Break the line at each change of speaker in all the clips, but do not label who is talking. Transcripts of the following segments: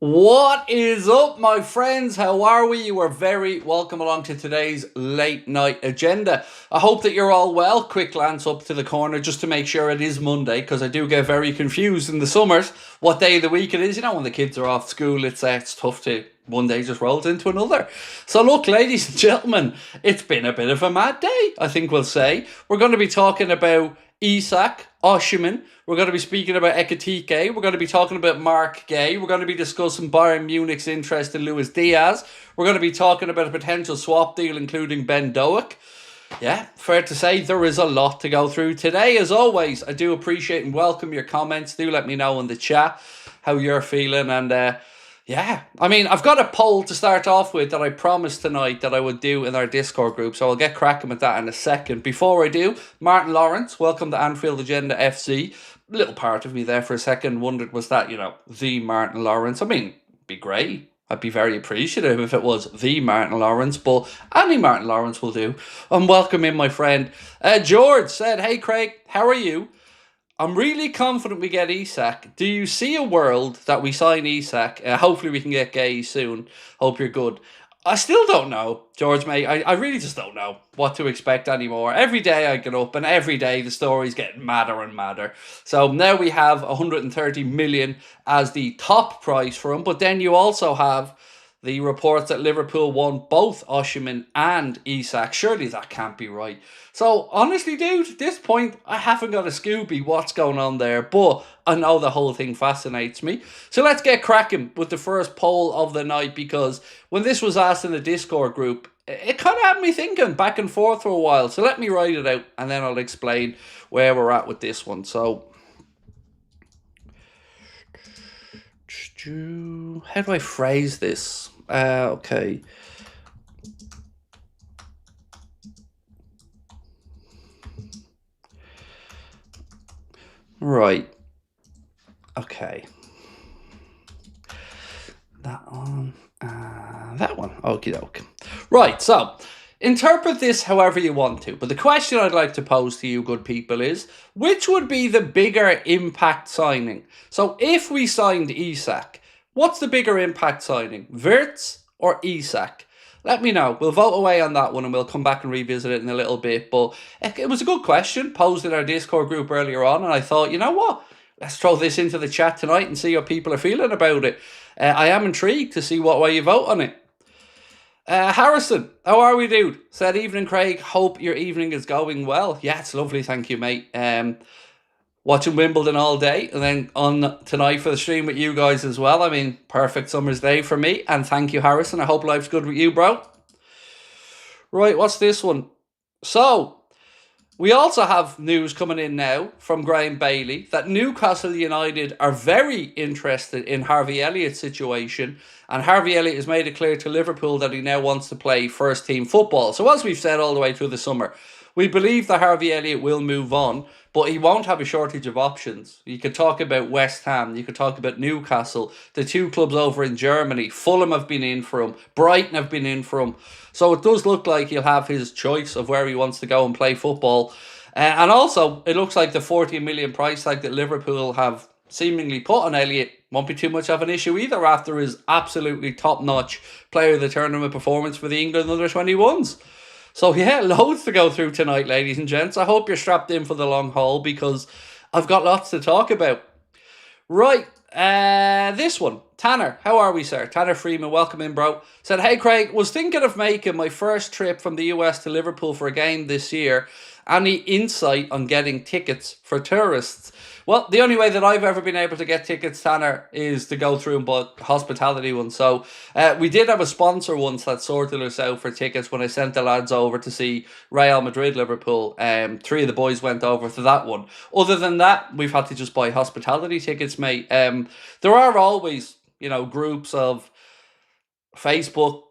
What is up, my friends? How are we? You are very welcome along to today's late night agenda. I hope that you're all well. Quick glance up to the corner just to make sure it is Monday, because I do get very confused in the summers what day of the week it is. You know, when the kids are off school, it's tough to one day just rolls into another. So look, ladies and gentlemen, it's been a bit of a mad day, I think we'll say. We're going to be talking about Isak, Osimhen. We're going to be speaking about Ekitike. We're going to be talking about Marc. We're going to be discussing Bayern Munich's interest in Diaz. We're going to be talking about a potential swap deal, including Ben Doak. Yeah, fair to say there is a lot to go through today. As always, I do appreciate and welcome your comments. Do let me know in the chat how you're feeling. And yeah, I mean, I've got a poll to start off with that I promised tonight that I would do in our Discord group, so I'll get cracking with that in a second. Before I do, Martin Lawrence, welcome to Anfield Agenda FC. Little part of me there for a second wondered, was that, the Martin Lawrence? I mean, it'd be great. I'd be very appreciative if it was the Martin Lawrence, but any Martin Lawrence will do. And welcome in, my friend. George said, "Hey Craig, how are you? I'm really confident we get Isak. Do you see a world that we sign Isak? Hopefully we can get Guehi soon. Hope you're good." I still don't know, George, mate. I really just don't know what to expect anymore. Every day I get up and every day the stories get madder and madder. So now we have 130 million as the top price for him. But then you also have the reports that Liverpool want both Osimhen and Isak. Surely that can't be right. So honestly, dude, at this point, I haven't got a Scooby what's going on there, but I know the whole thing fascinates me. So let's get cracking with the first poll of the night, because when this was asked in the Discord group, it kind of had me thinking back and forth for a while. So let me write it out and then I'll explain where we're at with this one. So how do I phrase this? Okay. Right. Okay. That one. That one. Okie doke. Right, so interpret this however you want to. But the question I'd like to pose to you, good people, is which would be the bigger impact signing? So if we signed Isak, what's the bigger impact signing? Wirtz or Isak? Let me know. We'll vote away on that one and we'll come back and revisit it in a little bit. But it was a good question posed in our Discord group earlier on. And I thought, you know what? Let's throw this into the chat tonight and see how people are feeling about it. I am intrigued to see what way you vote on it. Harrison, how are we, dude? Said, "Evening, Craig. Hope your evening is going well." Yeah, it's lovely. Thank you, mate. Watching Wimbledon all day and then on tonight for the stream with you guys as well. I mean, perfect summer's day for me. And thank you, Harrison. I hope life's good with you, bro. Right, what's this one? So, we also have news coming in now from Graham Bailey that Newcastle United are very interested in Harvey Elliott's situation, and Harvey Elliott has made it clear to Liverpool that he now wants to play first team football. So as we've said all the way through the summer, we believe that Harvey Elliott will move on, but he won't have a shortage of options. You could talk about West Ham, you could talk about Newcastle, the two clubs over in Germany. Fulham have been in for him, Brighton have been in for him. So it does look like he'll have his choice of where he wants to go and play football. And also, it looks like the 40 million price tag that Liverpool have seemingly put on Elliott won't be too much of an issue either after his absolutely top-notch player of the tournament performance for the England under-21s. So yeah, loads to go through tonight, ladies and gents. I hope you're strapped in for the long haul because I've got lots to talk about. Right, this one. Tanner, how are we, sir? Tanner Freeman, welcome in, bro. Said, "Hey, Craig, was thinking of making my first trip from the US to Liverpool for a game this year. Any insight on getting tickets for tourists?" Well, the only way that I've ever been able to get tickets, Tanner, is to go through and buy hospitality ones. So we did have a sponsor once that sorted us out for tickets when I sent the lads over to see Real Madrid Liverpool. 3 of the boys went over to that one. Other than that, we've had to just buy hospitality tickets, mate. There are always, groups of Facebook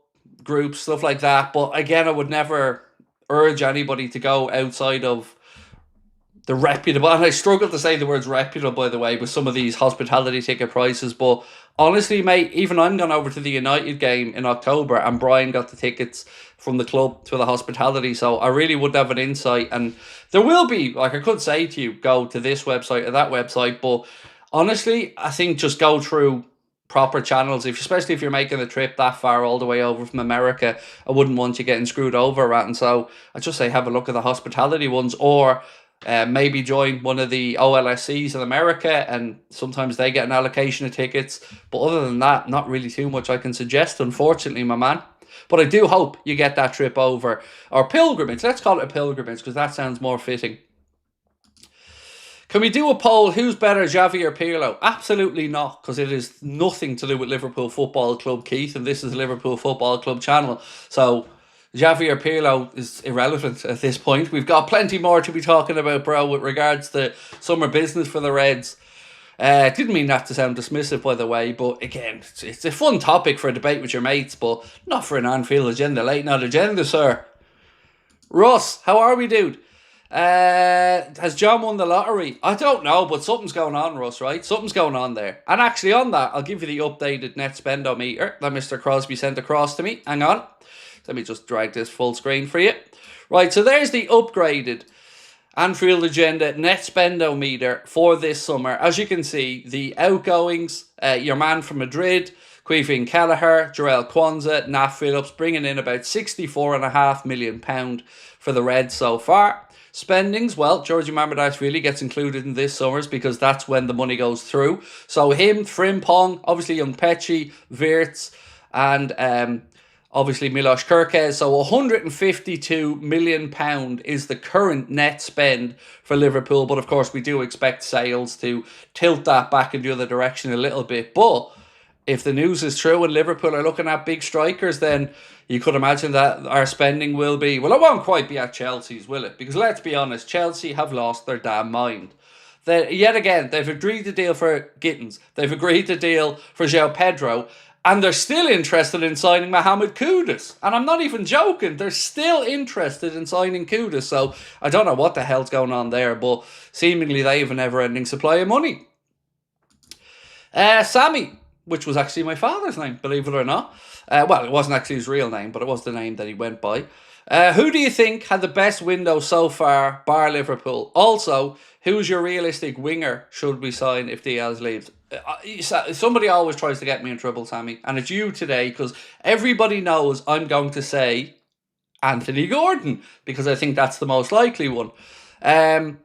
groups, stuff like that. But again, I would never urge anybody to go outside of the reputable, and I struggle to say the words reputable, by the way, with some of these hospitality ticket prices. But honestly, mate, even I'm going over to the United game in October, and Brian got the tickets from the club to the hospitality. So I really would have an insight, and there will be, like, I could say to you, go to this website or that website, but honestly, I think just go through proper channels, especially if you're making the trip that far all the way over from America. I wouldn't want you getting screwed over, right? And so I just say have a look at the hospitality ones, or maybe join one of the OLSCs in America, and sometimes they get an allocation of tickets. But other than that, not really too much I can suggest, unfortunately, my man. But I do hope you get that trip over, or pilgrimage. Let's call it a pilgrimage, because that sounds more fitting. Can we do a poll? Who's better, Xavi or Pirlo? Absolutely not, because it is nothing to do with Liverpool Football Club, Keith, and this is a Liverpool Football Club channel. So Xavi or Pirlo is irrelevant at this point. We've got plenty more to be talking about, bro, with regards to summer business for the Reds. Didn't mean that to sound dismissive, by the way, but again, it's a fun topic for a debate with your mates, but not for an Anfield Agenda, late night agenda, sir. Russ, how are we, dude? Has John won the lottery? I don't know, but something's going on, Russ, right? Something's going on there. And actually on that, I'll give you the updated net spendometer that Mr. Crosby sent across to me. Hang on. Let me just drag this full screen for you. Right, so there's the upgraded Anfield Agenda net spendometer for this summer. As you can see, the outgoings, your man from Madrid, Guehi and Kelleher, Jarell Kwanzaa, Nat Phillips, bringing in about £64.5 million for the Reds so far. Spendings, well, Georgi Marmadashvili gets included in this summers because that's when the money goes through. So him, Frimpong, obviously Young Pechi, Wirtz, and obviously Milos Kerkez. So £152 million is the current net spend for Liverpool. But of course, we do expect sales to tilt that back in the other direction a little bit. But if the news is true and Liverpool are looking at big strikers, then you could imagine that our spending will be, well, it won't quite be at Chelsea's, will it? Because let's be honest, Chelsea have lost their damn mind. Yet again, they've agreed to deal for Gittins. They've agreed to deal for João Pedro. And they're still interested in signing Mohamed Kudus. And I'm not even joking. They're still interested in signing Kudus. So I don't know what the hell's going on there. But seemingly they have a never-ending supply of money. Sammy, which was actually my father's name, believe it or not. Well, it wasn't actually his real name, but it was the name that he went by. Who do you think had the best window so far, bar Liverpool? Also, who's your realistic winger should we sign if Diaz leaves? Somebody always tries to get me in trouble, Sammy. And it's you today, because everybody knows I'm going to say Anthony Gordon, because I think that's the most likely one. And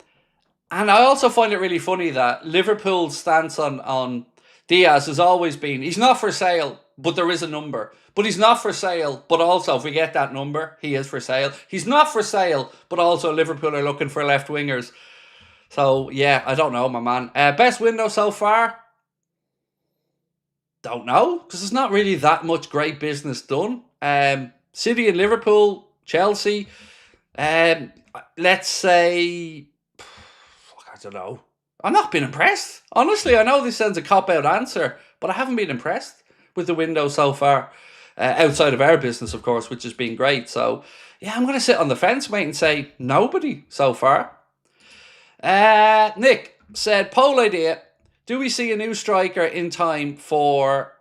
I also find it really funny that Liverpool's stance on Diaz has always been, he's not for sale, but there is a number. But he's not for sale, but also if we get that number, he is for sale. He's not for sale, but also Liverpool are looking for left wingers. So, yeah, I don't know, my man. Best window so far? Don't know, because there's not really that much great business done. City and Liverpool, Chelsea. Let's say, I don't know. I've not been impressed. Honestly, I know this sounds a cop-out answer, but I haven't been impressed with the window so far. Outside of our business, of course, which has been great. So, yeah, I'm going to sit on the fence, mate, and say nobody so far. Nick said, poll idea. Do we see a new striker in time for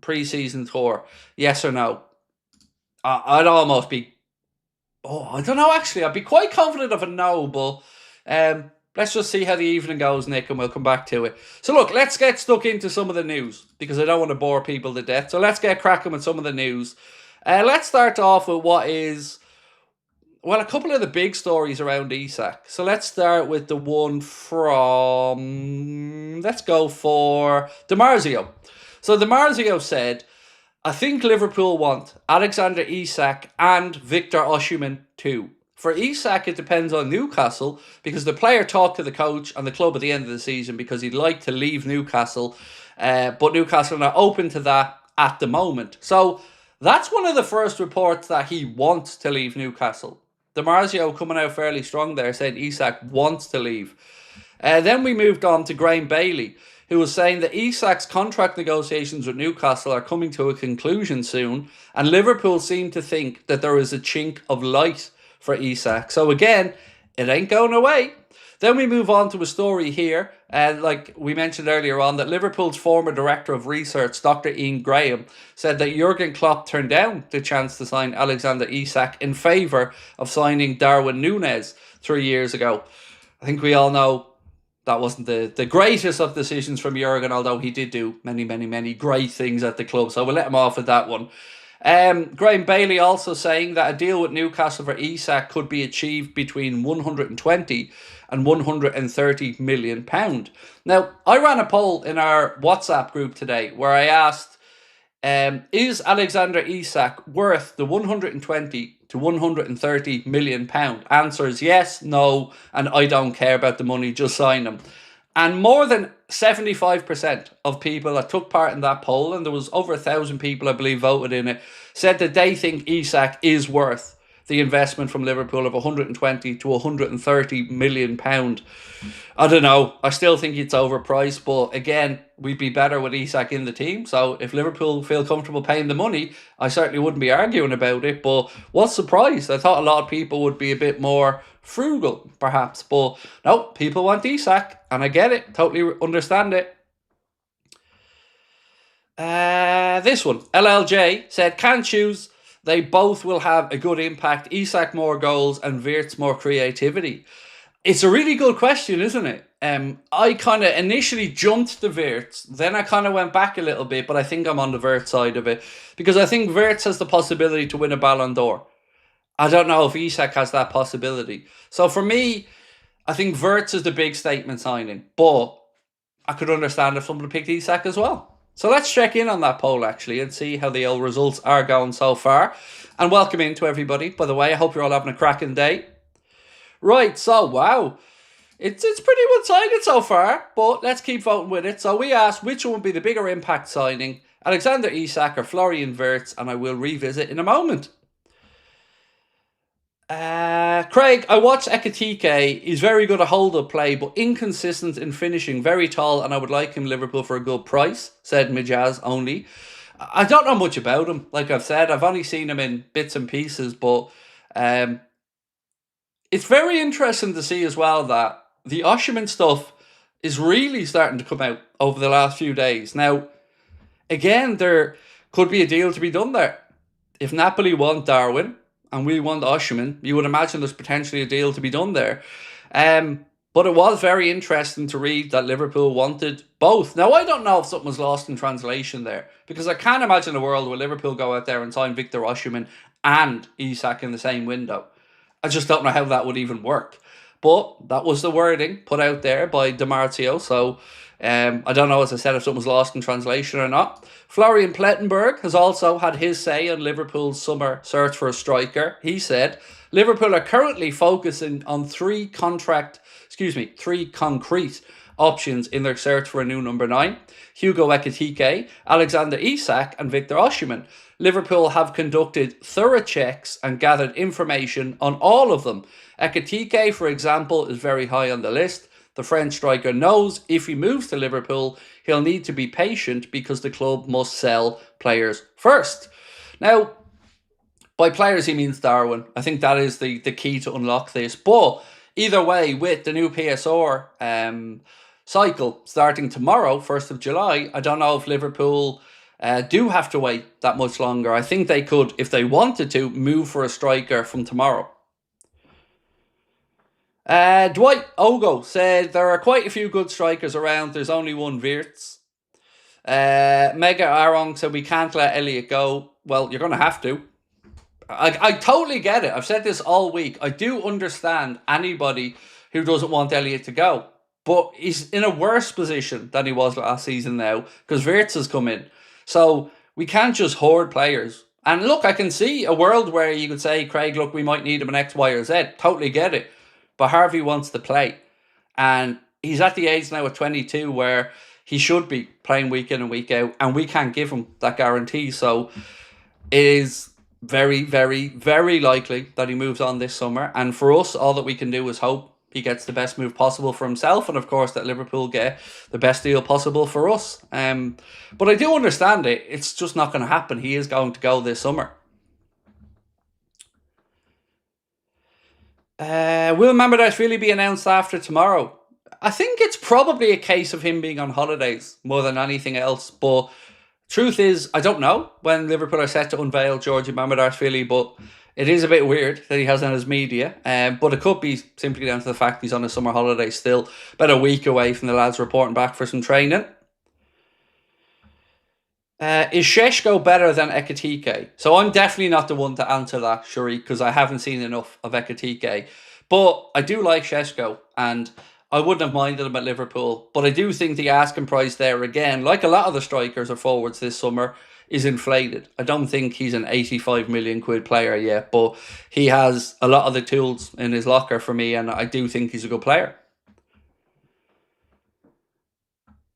pre-season tour? Yes or no? I'd almost be... Oh, I don't know, actually. I'd be quite confident of a no, but... let's just see how the evening goes, Nick, and we'll come back to it. So look, let's get stuck into some of the news, because I don't want to bore people to death. So let's get cracking with some of the news. Let's start off with what is, well, a couple of the big stories around Isak. So let's start with the one from, let's go for DiMarzio. So DiMarzio said, I think Liverpool want Alexander Isak and Victor Osimhen too. For Isak, it depends on Newcastle, because the player talked to the coach and the club at the end of the season because he'd like to leave Newcastle, but Newcastle are not open to that at the moment. So that's one of the first reports that he wants to leave Newcastle. DiMarzio coming out fairly strong there, saying Isak wants to leave. Then we moved on to Graham Bailey, who was saying that Isak's contract negotiations with Newcastle are coming to a conclusion soon, and Liverpool seem to think that there is a chink of light for Isak. So again, it ain't going away. Then we move on to a story here, like we mentioned earlier on, that Liverpool's former director of research, Dr. Ian Graham, said that Jurgen Klopp turned down the chance to sign Alexander Isak in favour of signing Darwin Nunez 3 years ago. I think we all know that wasn't the greatest of decisions from Jurgen, although he did do many, many, many great things at the club. So we'll let him off with that one. Graham Bailey also saying that a deal with Newcastle for Isak could be achieved between 120 and 130 million pound. Now, I ran a poll in our WhatsApp group today where I asked, is Alexander Isak worth the 120 to 130 million pound? Answers yes, no, and I don't care about the money, just sign him. And more than 75% of people that took part in that poll, and there was over 1,000 people, I believe, voted in it, said that they think Isak is worth the investment from Liverpool of 120 to 130 million pound. I don't know. I still think it's overpriced, but again, we'd be better with Isak in the team. So if Liverpool feel comfortable paying the money, I certainly wouldn't be arguing about it. But was surprised. I thought a lot of people would be a bit more frugal, perhaps. But no, people want Isak, and I get it. Totally understand it. This one, LLJ said, can't choose. They both will have a good impact. Isak more goals and Wirtz more creativity. It's a really good question, isn't it? I kind of initially jumped to Wirtz, then I kind of went back a little bit, but I think I'm on the Wirtz side of it because I think Wirtz has the possibility to win a Ballon d'Or. I don't know if Isak has that possibility. So for me, I think Wirtz is the big statement signing, but I could understand if someone picked Isak as well. So let's check in on that poll actually and see how the old results are going so far. And welcome in to everybody. By the way, I hope you're all having a cracking day. Right, so wow. It's pretty one-sided so far, but let's keep voting with it. So we asked which one would be the bigger impact signing, Alexander Isak or Florian Wirtz, and I will revisit in a moment. Craig, I watched Ekitike. He's very good at hold-up play, but inconsistent in finishing. Very tall, and I would like him Liverpool for a good price, said Mijaz only. I don't know much about him. Like I've said, I've only seen him in bits and pieces, but it's very interesting to see as well that the Osimhen stuff is really starting to come out over the last few days. Now, again, there could be a deal to be done there. If Napoli want Darwin and we want Osimhen, you would imagine there's potentially a deal to be done there. But it was very interesting to read that Liverpool wanted both. Now, I don't know if something was lost in translation there, because I can't imagine a world where Liverpool go out there and sign Victor Osimhen and Isak in the same window. I just don't know how that would even work. But that was the wording put out there by DiMarzio, so I don't know, as I said, if something was lost in translation or not. Florian Plettenberg has also had his say on Liverpool's summer search for a striker. He said, Liverpool are currently focusing on three concrete options in their search for a new number 9. Hugo Ekitike, Alexander Isak and Victor Osimhen. Liverpool have conducted thorough checks and gathered information on all of them. Ekitike, for example, is very high on the list. The French striker knows if he moves to Liverpool, he'll need to be patient because the club must sell players first. Now, by players, he means Darwin. I think that is the key to unlock this. But either way, with the new PSR cycle starting tomorrow, 1st of July, I don't know if Liverpool do have to wait that much longer. I think they could, if they wanted to, move for a striker from tomorrow. Dwight Ogo said there are quite a few good strikers around. There's only one Wirtz. Mega Arong said we can't let Elliott go. Well, you're going to have to. I totally get it. I've said this all week. I do understand anybody who doesn't want Elliott to go. But he's in a worse position than he was last season now because Wirtz has come in. So we can't just hoard players. And look, I can see a world where you could say, Craig, look, we might need him in X, Y, or Z. Totally get it. But Harvey wants to play. And he's at the age now at 22 where he should be playing week in and week out. And we can't give him that guarantee. So it is very, very, very likely that he moves on this summer. And for us, all that we can do is hope he gets the best move possible for himself. And of course, that Liverpool get the best deal possible for us. But I do understand it. It's just not going to happen. He is going to go this summer. Will Mamardashvili be announced after tomorrow? I think it's probably a case of him being on holidays more than anything else. But truth is, I don't know when Liverpool are set to unveil Georgi Mamardashvili, but It is a bit weird that he hasn't had his media, but it could be simply down to the fact he's on a summer holiday still, about a week away from the lads reporting back for some training. Is Šeško better than Ekitike? So I'm definitely not the one to answer that, Shuri, because I haven't seen enough of Ekitike. But I do like Šeško, and I wouldn't have minded him at Liverpool. But I do think the asking price there, again, like a lot of the strikers or forwards this summer, is inflated. I don't think he's an 85 million quid player yet, but he has a lot of the tools in his locker for me, and I do think he's a good player.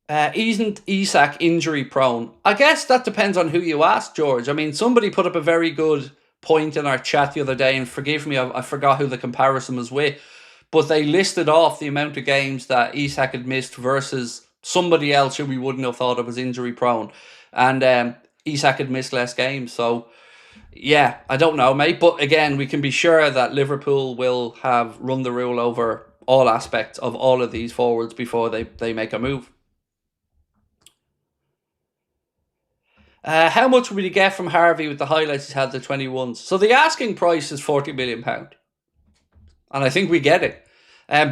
Isn't Isak injury prone? I guess that depends on who you ask, George. I mean, somebody put up a very good point in our chat the other day, and forgive me, I forgot who the comparison was with, but they listed off the amount of games that Isak had missed versus somebody else who we wouldn't have thought of was injury prone. And Isak had missed less games. So, yeah, I don't know, mate. But again, we can be sure that Liverpool will have run the rule over all aspects of all of these forwards before they make a move. How much will you get from Harvey with the highlights he's had the 21s? So the asking price is £40 million. And I think we get it.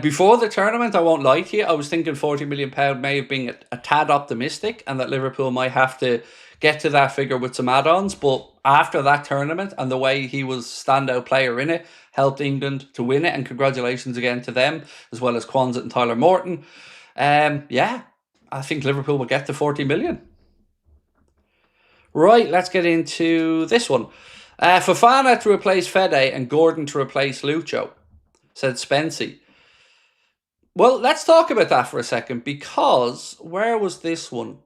Before the tournament, I won't lie to you, I was thinking £40 million may have been a tad optimistic and that Liverpool might have to get to that figure with some add-ons. But after that tournament and the way he was standout player in it, helped England to win it. And congratulations again to them, as well as Quansett and Tyler Morton. Yeah, I think Liverpool will get to 40 million. Right, let's get into this one. Fofana to replace Fede and Gordon to replace Lucho, said Spency. Well, let's talk about that for a second, because where was this one?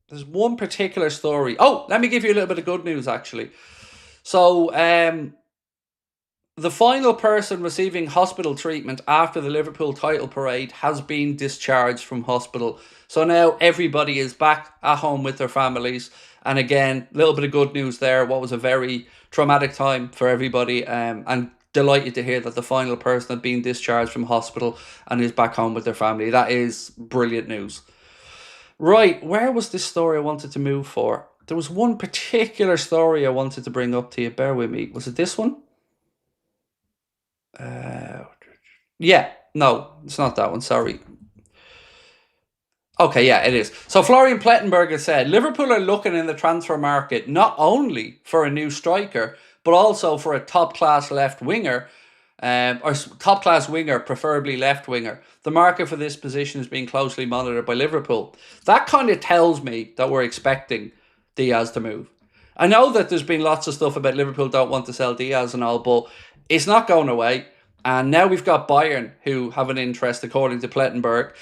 There's one particular story. Oh, let me give you a little bit of good news, actually. So, the final person receiving hospital treatment after the Liverpool title parade has been discharged from hospital. So now everybody is back at home with their families. And again, a little bit of good news there. What was a very traumatic time for everybody. And delighted to hear that the final person had been discharged from hospital and is back home with their family. That is brilliant news. Right, where was this story I wanted to move for? There was one particular story I wanted to bring up to you. Bear with me. Was it this one? Yeah, no, it's not that one. Sorry. Okay, yeah, it is. So Florian Plettenberg has said Liverpool are looking in the transfer market not only for a new striker, but also for a top-class left winger, or top-class winger, preferably left winger. The market for this position is being closely monitored by Liverpool. That kind of tells me that we're expecting Diaz to move. I know that there's been lots of stuff about Liverpool don't want to sell Diaz and all, but it's not going away. And now we've got Bayern who have an interest, according to Plettenberg.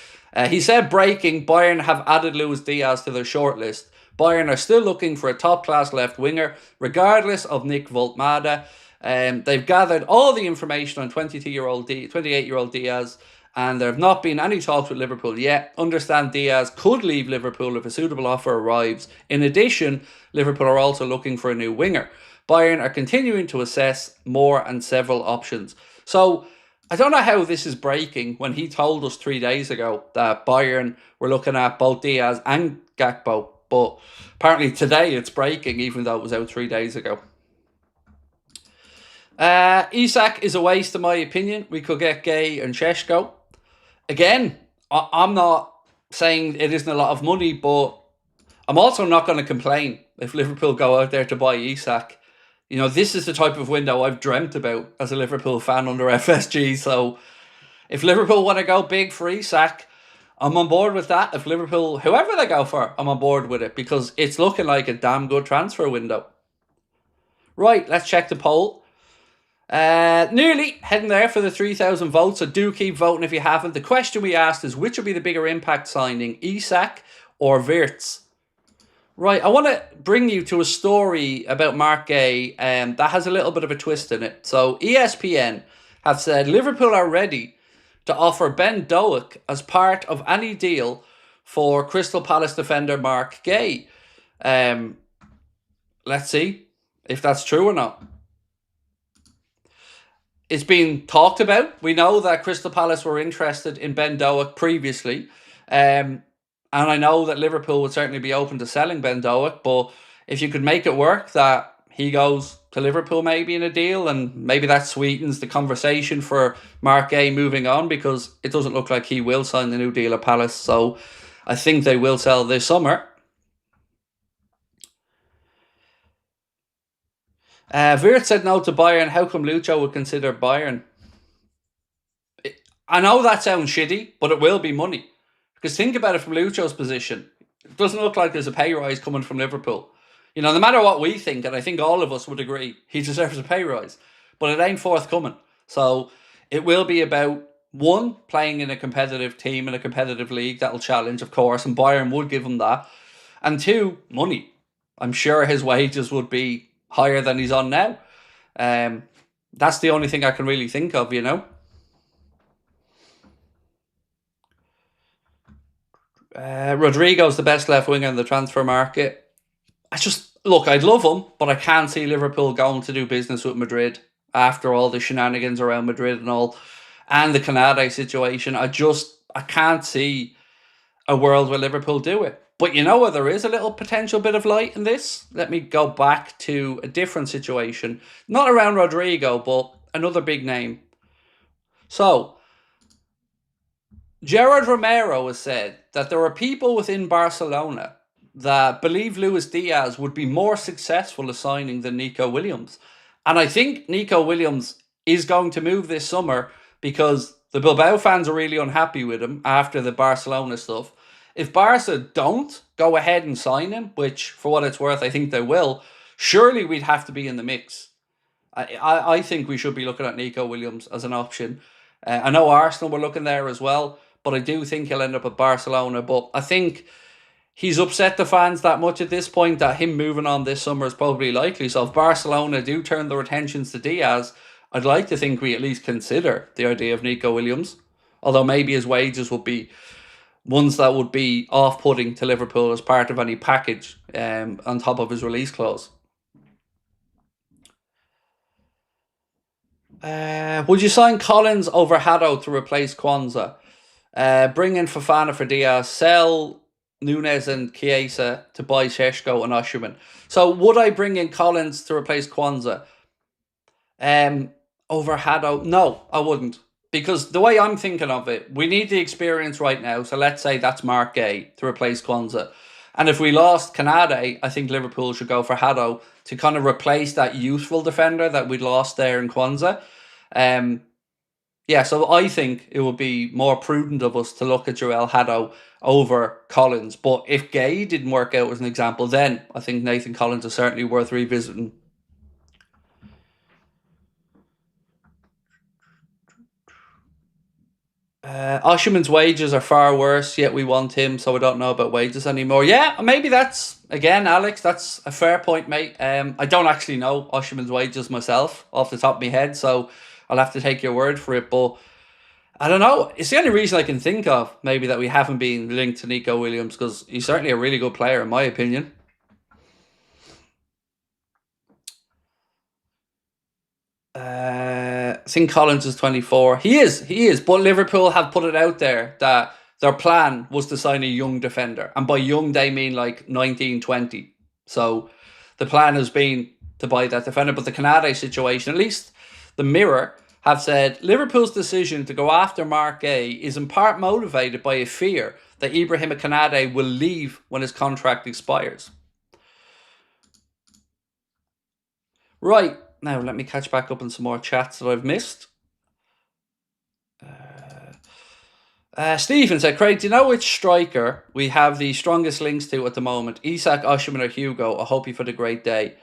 He said, breaking, Bayern have added Luis Diaz to their shortlist. Bayern are still looking for a top-class left winger, regardless of Nick Voltmada. They've gathered all the information on 28-year-old Diaz, and there have not been any talks with Liverpool yet. Understand Diaz could leave Liverpool if a suitable offer arrives. In addition, Liverpool are also looking for a new winger. Bayern are continuing to assess more and several options. So, I don't know how this is breaking when he told us 3 days ago that Bayern were looking at both Diaz and Gakpo. But apparently today it's breaking, even though it was out 3 days ago. Isak is a waste, in my opinion. We could get Guehi and Šeško. Again, I'm not saying it isn't a lot of money, but I'm also not going to complain if Liverpool go out there to buy Isak. You know, this is the type of window I've dreamt about as a Liverpool fan under FSG. So if Liverpool want to go big for Isak, I'm on board with that. If Liverpool, whoever they go for, I'm on board with it because it's looking like a damn good transfer window. Right, let's check the poll. Nearly heading there for the 3,000 votes, so do keep voting if you haven't. The question we asked is, which will be the bigger impact signing, Isak or Wirtz? Right, I want to bring you to a story about Marc that has a little bit of a twist in it. So ESPN have said Liverpool are ready to offer Ben Doak as part of any deal for Crystal Palace defender Marc Guehi. Let's see if that's true or not. It's been talked about. We know that Crystal Palace were interested in Ben Doak previously. And I know that Liverpool would certainly be open to selling Ben Doak, but if you could make it work that he goes to Liverpool maybe in a deal, and maybe that sweetens the conversation for Marc moving on, because it doesn't look like he will sign the new deal at Palace. So I think they will sell this summer. Wirtz said no to Bayern. How come Lucho would consider Bayern? I know that sounds shitty, but it will be money. Because think about it from Lucho's position. It doesn't look like there's a pay rise coming from Liverpool. You know, no matter what we think, and I think all of us would agree, he deserves a pay rise. But it ain't forthcoming. So it will be about, one, playing in a competitive team in a competitive league that'll challenge, of course, and Bayern would give him that. And two, money. I'm sure his wages would be higher than he's on now. That's the only thing I can really think of, you know. Rodrigo's the best left winger in the transfer market. I'd love him, but I can't see Liverpool going to do business with Madrid after all the shenanigans around Madrid and all, and the Konate situation. I can't see a world where Liverpool do it. But you know where there is a little potential bit of light in this? Let me go back to a different situation. Not around Rodrigo, but another big name. So, Gerard Romero has said that there are people within Barcelona that believe Luis Diaz would be more successful at signing than Nico Williams. And I think Nico Williams is going to move this summer because the Bilbao fans are really unhappy with him after the Barcelona stuff. If Barca don't go ahead and sign him, which for what it's worth, I think they will, surely we'd have to be in the mix. I think we should be looking at Nico Williams as an option. I know Arsenal were looking there as well, but I do think he'll end up at Barcelona. But I think he's upset the fans that much at this point that him moving on this summer is probably likely. So if Barcelona do turn their attentions to Diaz, I'd like to think we at least consider the idea of Nico Williams. Although maybe his wages would be ones that would be off-putting to Liverpool as part of any package on top of his release clause. Would you sign Collins over Haddo to replace Kwanzaa? Bring in Fofana for Diaz. Sell Nunez and Chiesa to buy Šeško and Osimhen. So would I bring in Collins to replace Kwanzaa? Over Haddo? No, I wouldn't. Because the way I'm thinking of it, we need the experience right now. So let's say that's Marc to replace Kwanzaa. And if we lost Konate, I think Liverpool should go for Haddo to kind of replace that youthful defender that we lost there in Kwanzaa. So I think it would be more prudent of us to look at Joel Haddo over Collins. But if Guehi didn't work out as an example, then I think Nathan Collins is certainly worth revisiting. Osimhen's wages are far worse, yet we want him, so I don't know about wages anymore. Yeah, maybe that's, again, Alex, that's a fair point, mate. I don't actually know Osimhen's wages myself off the top of my head, so I'll have to take your word for it. But I don't know. It's the only reason I can think of, maybe, that we haven't been linked to Nico Williams, because he's certainly a really good player, in my opinion. I think Collins is 24. He is. But Liverpool have put it out there that their plan was to sign a young defender. And by young, they mean like 19, 20. So the plan has been to buy that defender. But the Konate situation, at least the Mirror, have said Liverpool's decision to go after Marc is in part motivated by a fear that Ibrahima Konate will leave when his contract expires. Right. Now, let me catch back up on some more chats that I've missed. Stephen said, Craig, do you know which striker we have the strongest links to at the moment? Isak, Osimhen or Hugo? I hope you've had a great day.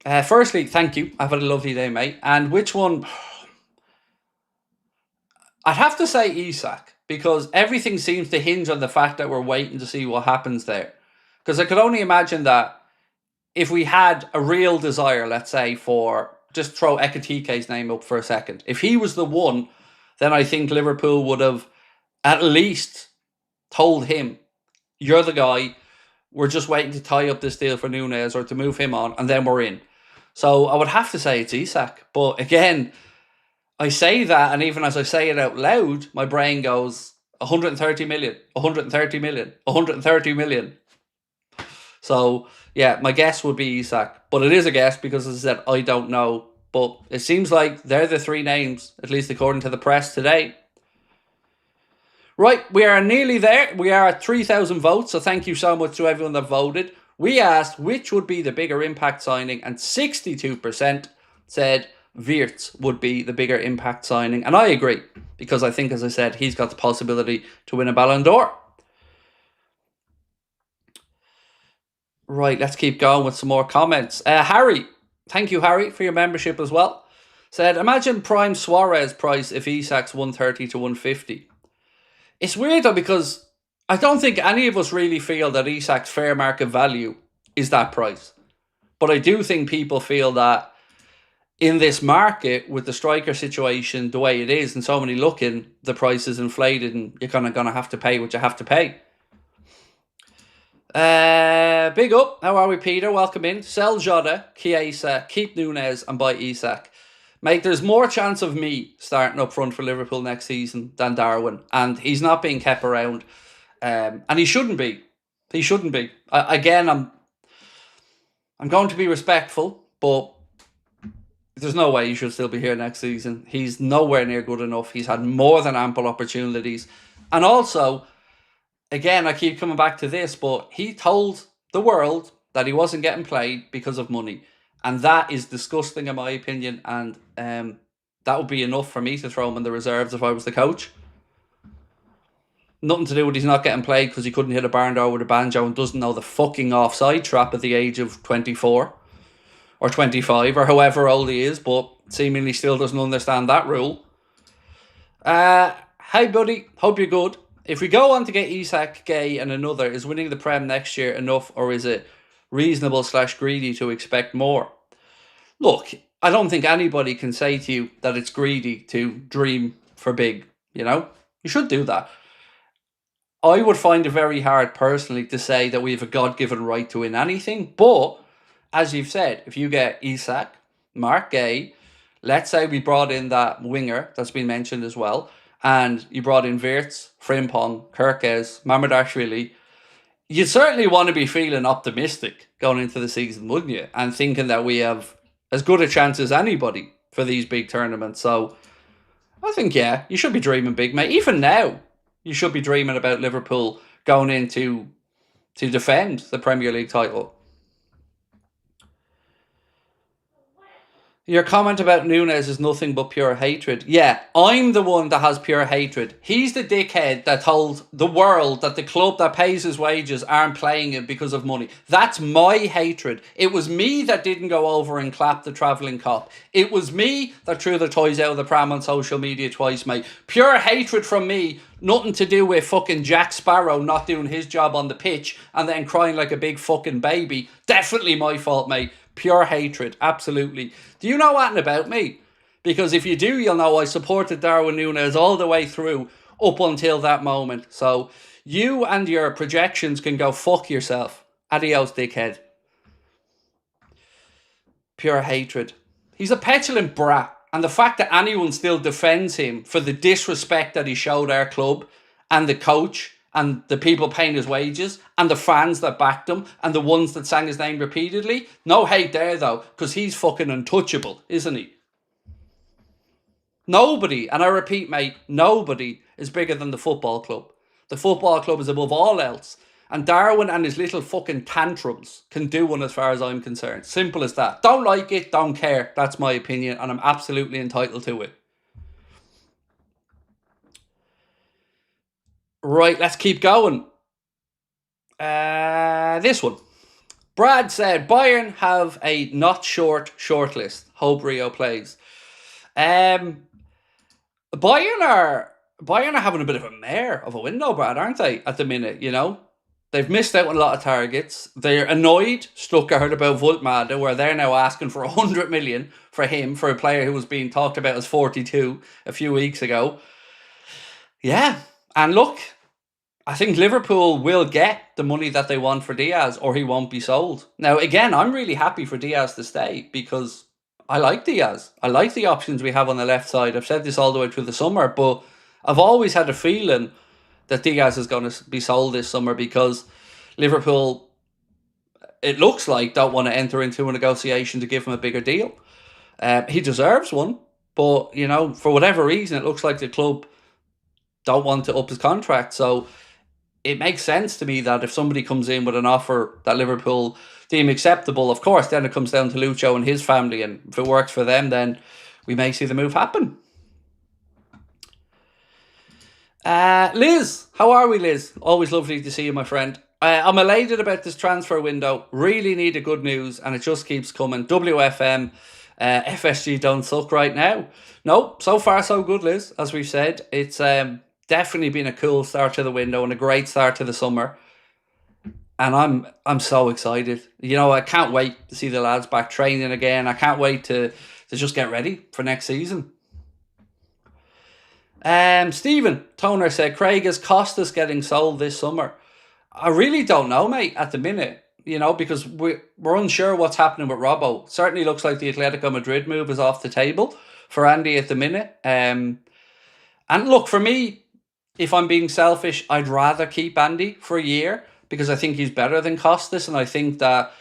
Firstly, thank you. I've had a lovely day, mate. And which one? I'd have to say Isak, because everything seems to hinge on the fact that we're waiting to see what happens there. Because I could only imagine that if we had a real desire, let's say, for, just throw Ekitike's name up for a second. If he was the one, then I think Liverpool would have at least told him, you're the guy, we're just waiting to tie up this deal for Nunez or to move him on, and then we're in. So I would have to say it's Isak. But again, I say that, and even as I say it out loud, my brain goes 130 million, 130 million, 130 million. So Yeah, my guess would be Isak. But it is a guess because, as I said, I don't know. But it seems like they're the three names, at least according to the press today. Right, we are nearly there. We are at 3,000 votes, so thank you so much to everyone that voted. We asked which would be the bigger impact signing, and 62% said Wirtz would be the bigger impact signing. And I agree, because I think, as I said, he's got the possibility to win a Ballon d'Or. Right, let's keep going with some more comments. Harry, thank you, Harry, for your membership as well. Said, imagine prime Suarez price if Isak's 130 to 150. It's weird though, because I don't think any of us really feel that Isak's fair market value is that price. But I do think people feel that in this market, with the striker situation the way it is, and so many looking, the price is inflated and you're kind of going to have to pay what you have to pay. Big up. How are we, Peter? Welcome in. Sell Jota, Chiesa, keep Nunez and buy Isak. Mate, there's more chance of me starting up front for Liverpool next season than Darwin. And he's not being kept around. And he shouldn't be. He shouldn't be. Again, I'm going to be respectful, but there's no way he should still be here next season. He's nowhere near good enough. He's had more than ample opportunities. And also, again, I keep coming back to this, but he told the world that he wasn't getting played because of money. And that is disgusting in my opinion. And that would be enough for me to throw him in the reserves if I was the coach. Nothing to do with he's not getting played because he couldn't hit a barn door with a banjo and doesn't know the fucking offside trap at the age of 24 or 25 or however old he is, but seemingly still doesn't understand that rule. Hey buddy, hope you're good. If we go on to get Isak, Guehi and another, is winning the Prem next year enough, or is it reasonable / greedy to expect more? Look, I don't think anybody can say to you that it's greedy to dream for big, you know? You should do that. I would find it very hard personally to say that we have a God-given right to win anything, but as you've said, if you get Isak, Marc, Guehi, let's say we brought in that winger that's been mentioned as well, and you brought in Wirtz, Frimpong, Kerkez, Mamardashvili, you'd certainly want to be feeling optimistic going into the season, wouldn't you? And thinking that we have as good a chance as anybody for these big tournaments. So I think, yeah, you should be dreaming big, mate. Even now, you should be dreaming about Liverpool going into to defend the Premier League title. Your comment about Nunez is nothing but pure hatred. Yeah, I'm the one that has pure hatred. He's the dickhead that told the world that the club that pays his wages aren't playing him because of money. That's my hatred. It was me that didn't go over and clap the travelling cop. It was me that threw the toys out of the pram on social media twice, mate. Pure hatred from me. Nothing to do with fucking Jack Sparrow not doing his job on the pitch and then crying like a big fucking baby. Definitely my fault, mate. Pure hatred, absolutely. Do you know anything about me? Because if you do, you'll know I supported Darwin Nunez all the way through up until that moment. So you and your projections can go fuck yourself. Adios, dickhead. Pure hatred. He's a petulant brat. And the fact that anyone still defends him for the disrespect that he showed our club and the coach and the people paying his wages, and the fans that backed him, and the ones that sang his name repeatedly. No hate there, though, because he's fucking untouchable, isn't he? Nobody, and I repeat, mate, nobody is bigger than the football club. The football club is above all else. And Darwin and his little fucking tantrums can do one as far as I'm concerned. Simple as that. Don't like it, don't care. That's my opinion, and I'm absolutely entitled to it. Right, let's keep going. This one. Brad said, Bayern have a not short shortlist. Hope Rio plays. Bayern are having a bit of a mare of a window, Brad, aren't they, at the minute, you know? They've missed out on a lot of targets. They're annoyed, Stuttgart, about Wultmade, where they're now asking for 100 million for him, for a player who was being talked about as 42 a few weeks ago. Yeah, and look, I think Liverpool will get the money that they want for Diaz, or he won't be sold. Now, again, I'm really happy for Diaz to stay because I like Diaz. I like the options we have on the left side. I've said this all the way through the summer, but I've always had a feeling that Diaz is going to be sold this summer because Liverpool it looks like, don't want to enter into a negotiation to give him a bigger deal. He deserves one, but, for whatever reason, it looks like the club don't want to up his contract. So it makes sense to me that if somebody comes in with an offer that Liverpool deem acceptable, of course, then it comes down to Lucho and his family, and if it works for them, then we may see the move happen. Liz, how are we, Liz? Always lovely to see you, my friend. I'm elated about this transfer window. Really need a good news, and it just keeps coming. WFM, FSG don't suck right now. No, so far so good, Liz. As we've said, it's definitely been a cool start to the window and a great start to the summer. And I'm so excited. I can't wait to see the lads back training again. I can't wait to just get ready for next season. Stephen Toner said, Craig, is Costas getting sold this summer? I really don't know, mate, at the minute, because we're unsure what's happening with Robbo. Certainly looks like the Atletico Madrid move is off the table for Andy at the minute. And look, for me, if I'm being selfish, I'd rather keep Andy for a year because I think he's better than Costas, and I think that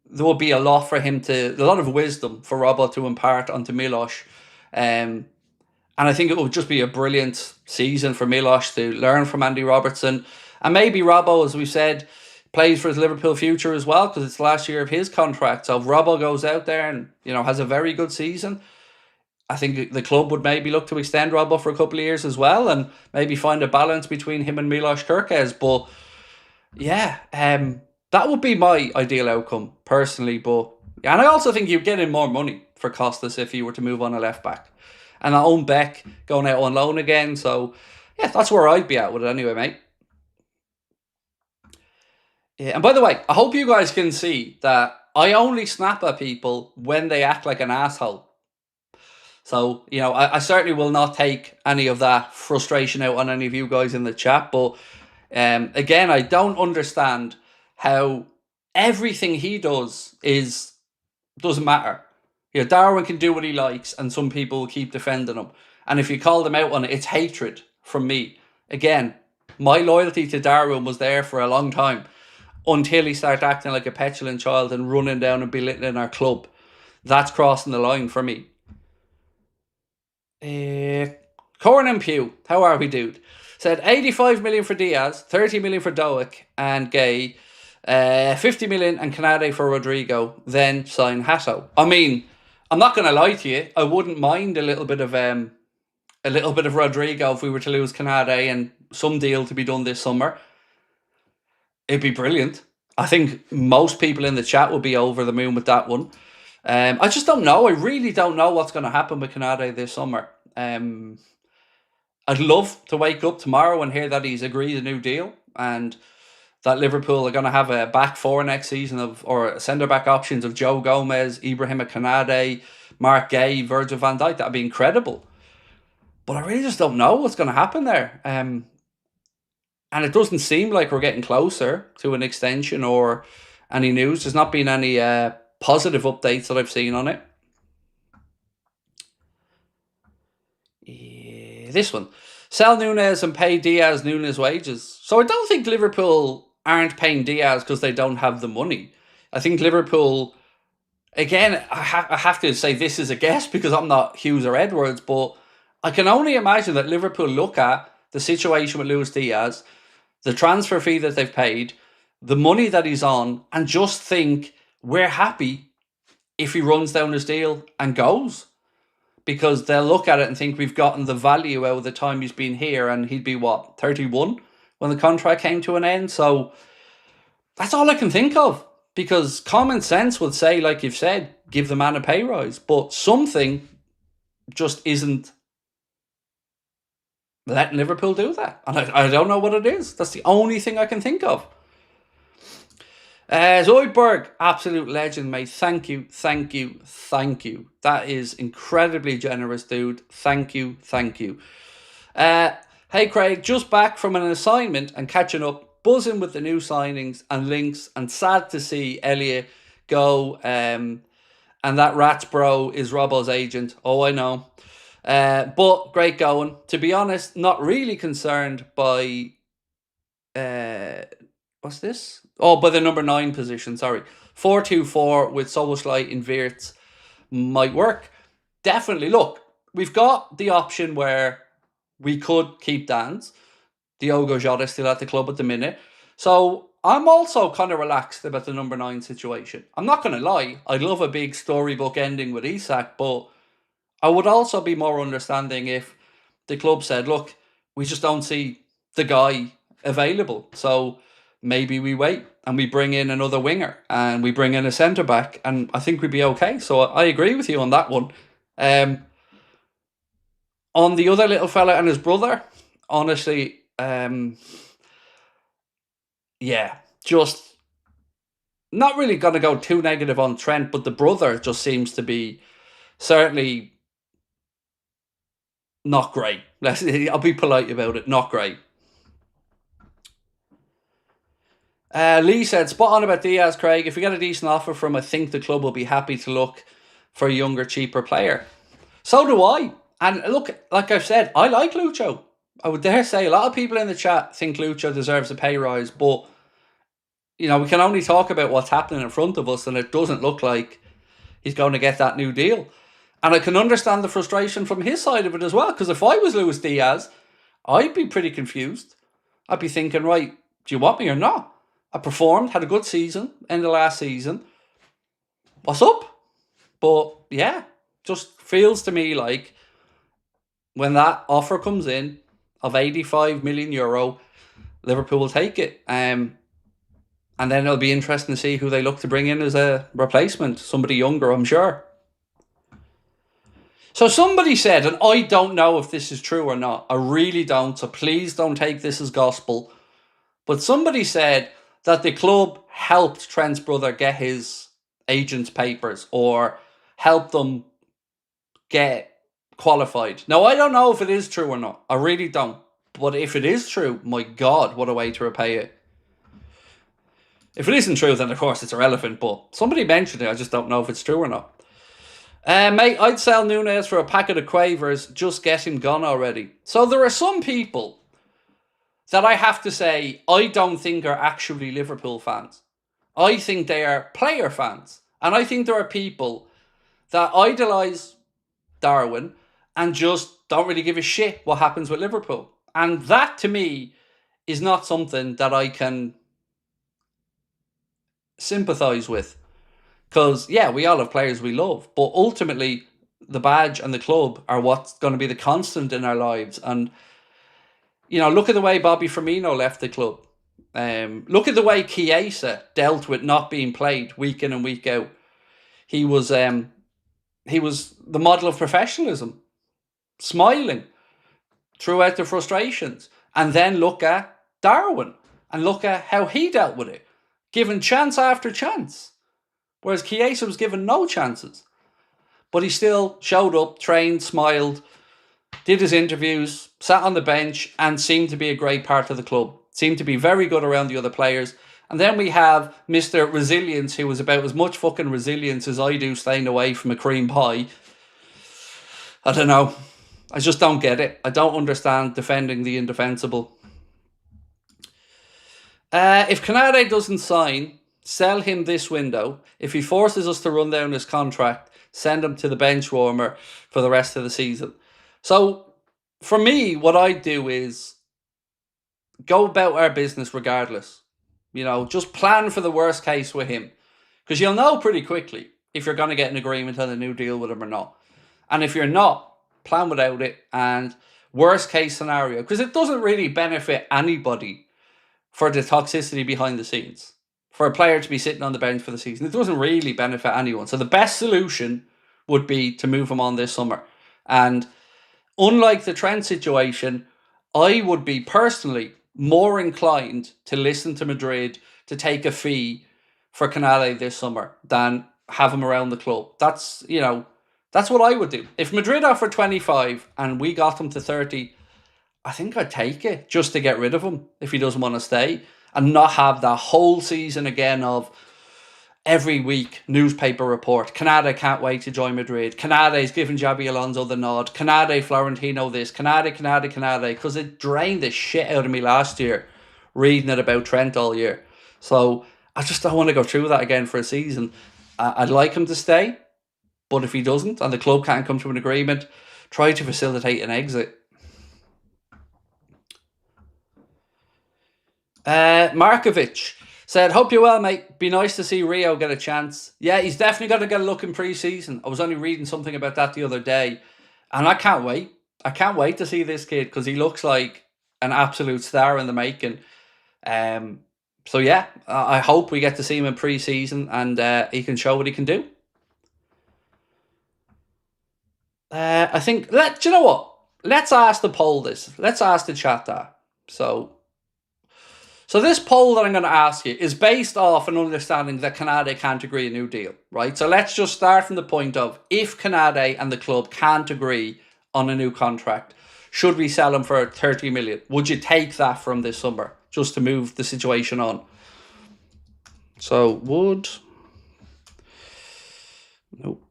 there will be a lot of wisdom for Robbo to impart onto Milos. And I think it would just be a brilliant season for Milos to learn from Andy Robertson. And maybe Robbo, as we said, plays for his Liverpool future as well, because it's the last year of his contract. So if Robbo goes out there and, has a very good season, I think the club would maybe look to extend Robbo for a couple of years as well, and maybe find a balance between him and Milos Kerkez. But yeah, that would be my ideal outcome, personally. And I also think you'd get in more money for Costas if you were to move on a left-back. And our own Beck going out on loan again. So, yeah, that's where I'd be at with it anyway, mate. Yeah, and by the way, I hope you guys can see that I only snap at people when they act like an asshole. So, I certainly will not take any of that frustration out on any of you guys in the chat. But, again, I don't understand how everything he does doesn't matter. Darwin can do what he likes, and some people will keep defending him. And if you call them out on it, it's hatred from me. Again, my loyalty to Darwin was there for a long time until he started acting like a petulant child and running down and belittling our club. That's crossing the line for me. Corn and Pew, how are we, dude? Said 85 million for Diaz, 30 million for Doak and Guehi, 50 million and Konate for Rodrigo, then sign Hato. I mean, I'm not going to lie to you. I wouldn't mind a little bit of Rodrigo if we were to lose Konate and some deal to be done this summer. It'd be brilliant. I think most people in the chat will be over the moon with that one. I just don't know. I really don't know what's going to happen with Konate this summer. I'd love to wake up tomorrow and hear that he's agreed a new deal and that Liverpool are going to have a back four next season or centre-back options of Joe Gomez, Ibrahima Konate, Marc, Virgil van Dijk. That'd be incredible. But I really just don't know what's going to happen there. And it doesn't seem like we're getting closer to an extension or any news. There's not been any positive updates that I've seen on it. This one. Sell Nunez and pay Diaz Nunez wages. So I don't think Liverpool aren't paying Diaz because they don't have the money. I think Liverpool, again, I have to say this is a guess because I'm not Hughes or Edwards, but I can only imagine that Liverpool look at the situation with Luis Diaz, the transfer fee that they've paid, the money that he's on, and just think we're happy if he runs down his deal and goes. Because they'll look at it and think we've gotten the value out of the time he's been here, and he'd be, 31 when the contract came to an end? So that's all I can think of, because common sense would say, like you've said, give the man a pay rise. But something just isn't letting Liverpool do that. And I don't know what it is. That's the only thing I can think of. Zoidberg, absolute legend, mate. Thank you. That is incredibly generous, dude. Thank you. Hey, Craig, just back from an assignment and catching up, buzzing with the new signings and links, and sad to see Elliott go. And that Rats bro is Robbo's agent. Oh, I know. But great going. To be honest, not really concerned by... what's this? Oh, by the number 9 position, sorry. 4-2-4 with Soboslai in Wirtz might work. Definitely. Look, we've got the option where we could keep Dan's. Diogo Jota still at the club at the minute. So I'm also kind of relaxed about the number 9 situation. I'm not going to lie. I'd love a big storybook ending with Isak, but I would also be more understanding if the club said, look, we just don't see the guy available. So maybe we wait and we bring in another winger and we bring in a centre-back, and I think we'd be okay. So I agree with you on that one. On the other little fella and his brother, honestly, just not really going to go too negative on Trent, but the brother just seems to be certainly not great. I'll be polite about it. Not great. Lee said, spot on about Diaz, Craig. If we get a decent offer from him, I think the club will be happy to look for a younger, cheaper player. So do I. And look, like I've said, I like Lucho. I would dare say a lot of people in the chat think Lucho deserves a pay rise, but we can only talk about what's happening in front of us, and it doesn't look like he's going to get that new deal. And I can understand the frustration from his side of it as well, because if I was Luis Diaz, I'd be pretty confused. I'd be thinking, right, do you want me or not? I performed, had a good season in the last season. What's up? But yeah, just feels to me like when that offer comes in of 85 million euro, Liverpool will take it. And then it'll be interesting to see who they look to bring in as a replacement. Somebody younger, I'm sure. So somebody said, and I don't know if this is true or not. I really don't. So please don't take this as gospel. But somebody said that the club helped Trent's brother get his agent's papers or helped them get qualified. Now, I don't know if it is true or not. I really don't. But if it is true, my God, what a way to repay it. If it isn't true, then of course it's irrelevant. But somebody mentioned it. I just don't know if it's true or not. Mate, I'd sell Nunez for a packet of quavers. Just get him gone already. So there are some people that I have to say I don't think are actually Liverpool fans. I think they are player fans. And I think there are people that idolise Darwin and just don't really give a shit what happens with Liverpool. And that, to me, is not something that I can sympathise with. Because, yeah, we all have players we love. But ultimately, the badge and the club are what's going to be the constant in our lives. And look at the way Bobby Firmino left the club. Look at the way Chiesa dealt with not being played week in and week out. He was the model of professionalism, smiling throughout the frustrations. And then look at Darwin and look at how he dealt with it, given chance after chance. Whereas Chiesa was given no chances. But he still showed up, trained, smiled, did his interviews, sat on the bench, and seemed to be a great part of the club. Seemed to be very good around the other players. And then we have Mr. Resilience, who was about as much fucking resilience as I do staying away from a cream pie. I don't know. I just don't get it. I don't understand defending the indefensible. If Konate doesn't sign, sell him this window. If he forces us to run down his contract, send him to the bench warmer for the rest of the season. So, for me, what I do is go about our business regardless. Just plan for the worst case with him. Because you'll know pretty quickly if you're going to get an agreement on a new deal with him or not. And if you're not, plan without it. And worst case scenario, because it doesn't really benefit anybody for the toxicity behind the scenes. For a player to be sitting on the bench for the season, it doesn't really benefit anyone. So the best solution would be to move him on this summer. And unlike the Trent situation, I would be personally more inclined to listen to Madrid to take a fee for Konate this summer than have him around the club. That's what I would do. If Madrid offered 25 and we got him to 30, I think I'd take it just to get rid of him if he doesn't want to stay and not have that whole season again of every week newspaper report. Konate can't wait to join Madrid. Konate's giving Xabi Alonso the nod. Konate, Florentino this. Konate. Because it drained the shit out of me last year reading it about Trent all year. So I just don't want to go through that again for a season. I'd like him to stay, but if he doesn't and the club can't come to an agreement, try to facilitate an exit. Markovic said, hope you're well, mate. Be nice to see Rio get a chance. Yeah, he's definitely got to get a look in pre-season. I was only reading something about that the other day, and I can't wait. I can't wait to see this kid because he looks like an absolute star in the making. So yeah, I hope we get to see him in pre-season and he can show what he can do. I think, do you know what? Let's ask the poll this. Let's ask the chat that. So this poll that I'm going to ask you is based off an understanding that Konate can't agree a new deal, right? So let's just start from the point of, if Konate and the club can't agree on a new contract, should we sell him for 30 million? Would you take that from this summer just to move the situation on? So would... Nope.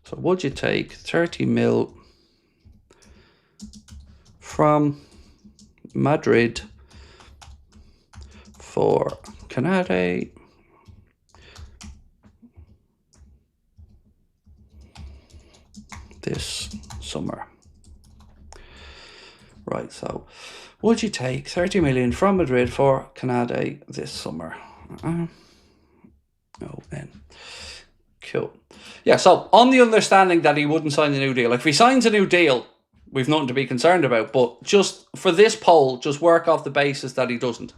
So would you take 30 mil from Madrid for Konate this summer? Right, so would you take 30 million from Madrid for Konate this summer? No, then. Cool. Yeah, so on the understanding that he wouldn't sign a new deal, like if he signs a new deal, we've nothing to be concerned about. But just for this poll, just work off the basis that he doesn't.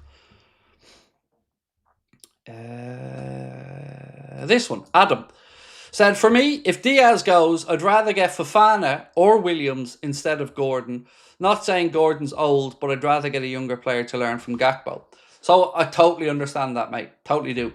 This one, Adam, said, for me, if Diaz goes, I'd rather get Fofana or Williams instead of Gordon. Not saying Gordon's old, but I'd rather get a younger player to learn from Gakpo. So I totally understand that, mate. Totally do.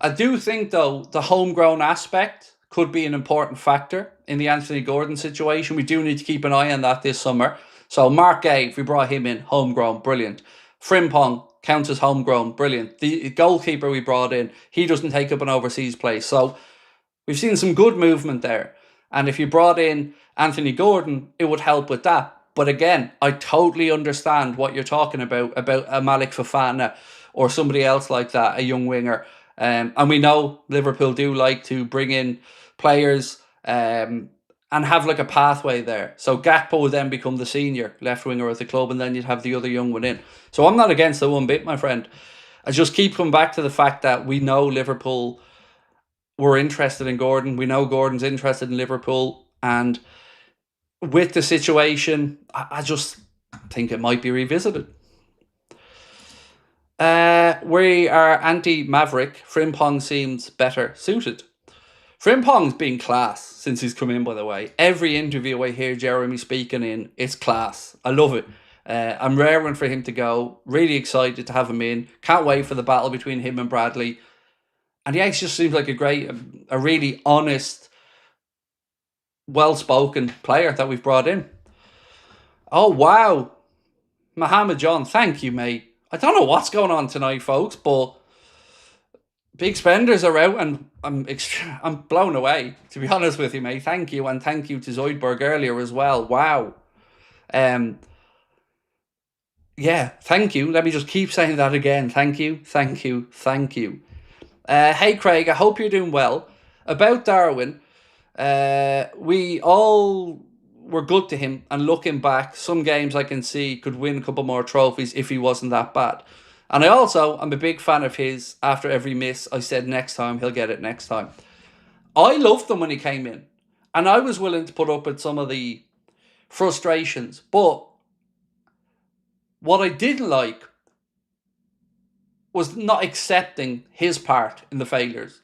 I do think, though, the homegrown aspect could be an important factor in the Anthony Gordon situation. We do need to keep an eye on that this summer. So Marc, if we brought him in, homegrown, brilliant. Frimpong counts as homegrown, brilliant. The goalkeeper we brought in, he doesn't take up an overseas place. So we've seen some good movement there. And if you brought in Anthony Gordon, it would help with that. But again, I totally understand what you're talking about a Malik Fofana or somebody else like that, a young winger. And we know Liverpool do like to bring in players and have like a pathway there. So Gakpo would then become the senior left winger at the club, and then you'd have the other young one in. So I'm not against the one bit, my friend. I just keep coming back to the fact that we know Liverpool were interested in Gordon. We know Gordon's interested in Liverpool. And with the situation, I just think it might be revisited. We are anti-Maverick. Frimpong seems better suited. Frimpong's been class since he's come in, by the way. Every interview I hear Jeremy speaking in, it's class. I love it. I'm raring for him to go. Really excited to have him in. Can't wait for the battle between him and Bradley. And he just seems like a really honest, well-spoken player that we've brought in. Oh, wow. Mohammed John, thank you, mate. I don't know what's going on tonight, folks, but big spenders are out, and I'm blown away, to be honest with you, mate. Thank you, and thank you to Zoidberg earlier as well. Wow. Yeah, thank you. Let me just keep saying that again. Thank you, thank you, thank you. Hey, Craig, I hope you're doing well. About Darwin, we all were good to him, and looking back, some games I can see could win a couple more trophies if he wasn't that bad. And I'm a big fan of his. After every miss, I said next time, he'll get it next time. I loved him when he came in, and I was willing to put up with some of the frustrations. But what I didn't like was not accepting his part in the failures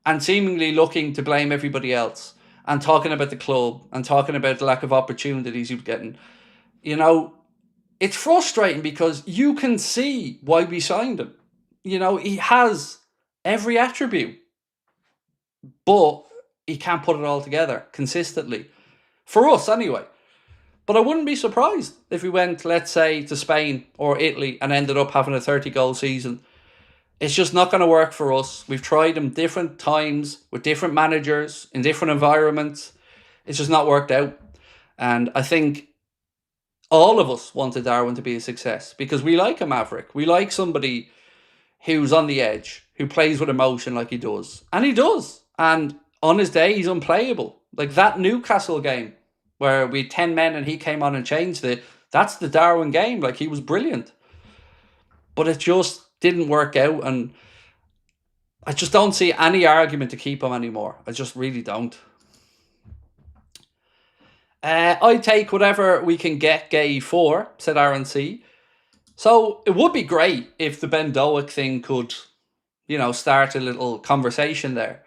and seemingly looking to blame everybody else and talking about the club and talking about the lack of opportunities he was getting. You know, it's frustrating because you can see why we signed him. You know, he has every attribute, but he can't put it all together consistently. For us, anyway. But I wouldn't be surprised if we went, let's say, to Spain or Italy and ended up having a 30-goal season. It's just not going to work for us. We've tried them different times with different managers in different environments. It's just not worked out. And I think all of us wanted Darwin to be a success because we like a maverick. We like somebody who's on the edge, who plays with emotion like he does. And he does. And on his day, he's unplayable. Like that Newcastle game where we had 10 men and he came on and changed it. That's the Darwin game. Like, he was brilliant. But it just didn't work out. And I just don't see any argument to keep him anymore. I just really don't. I take whatever we can get Guehi for, said Aaron C. So it would be great if the Ben Doak thing could, start a little conversation there.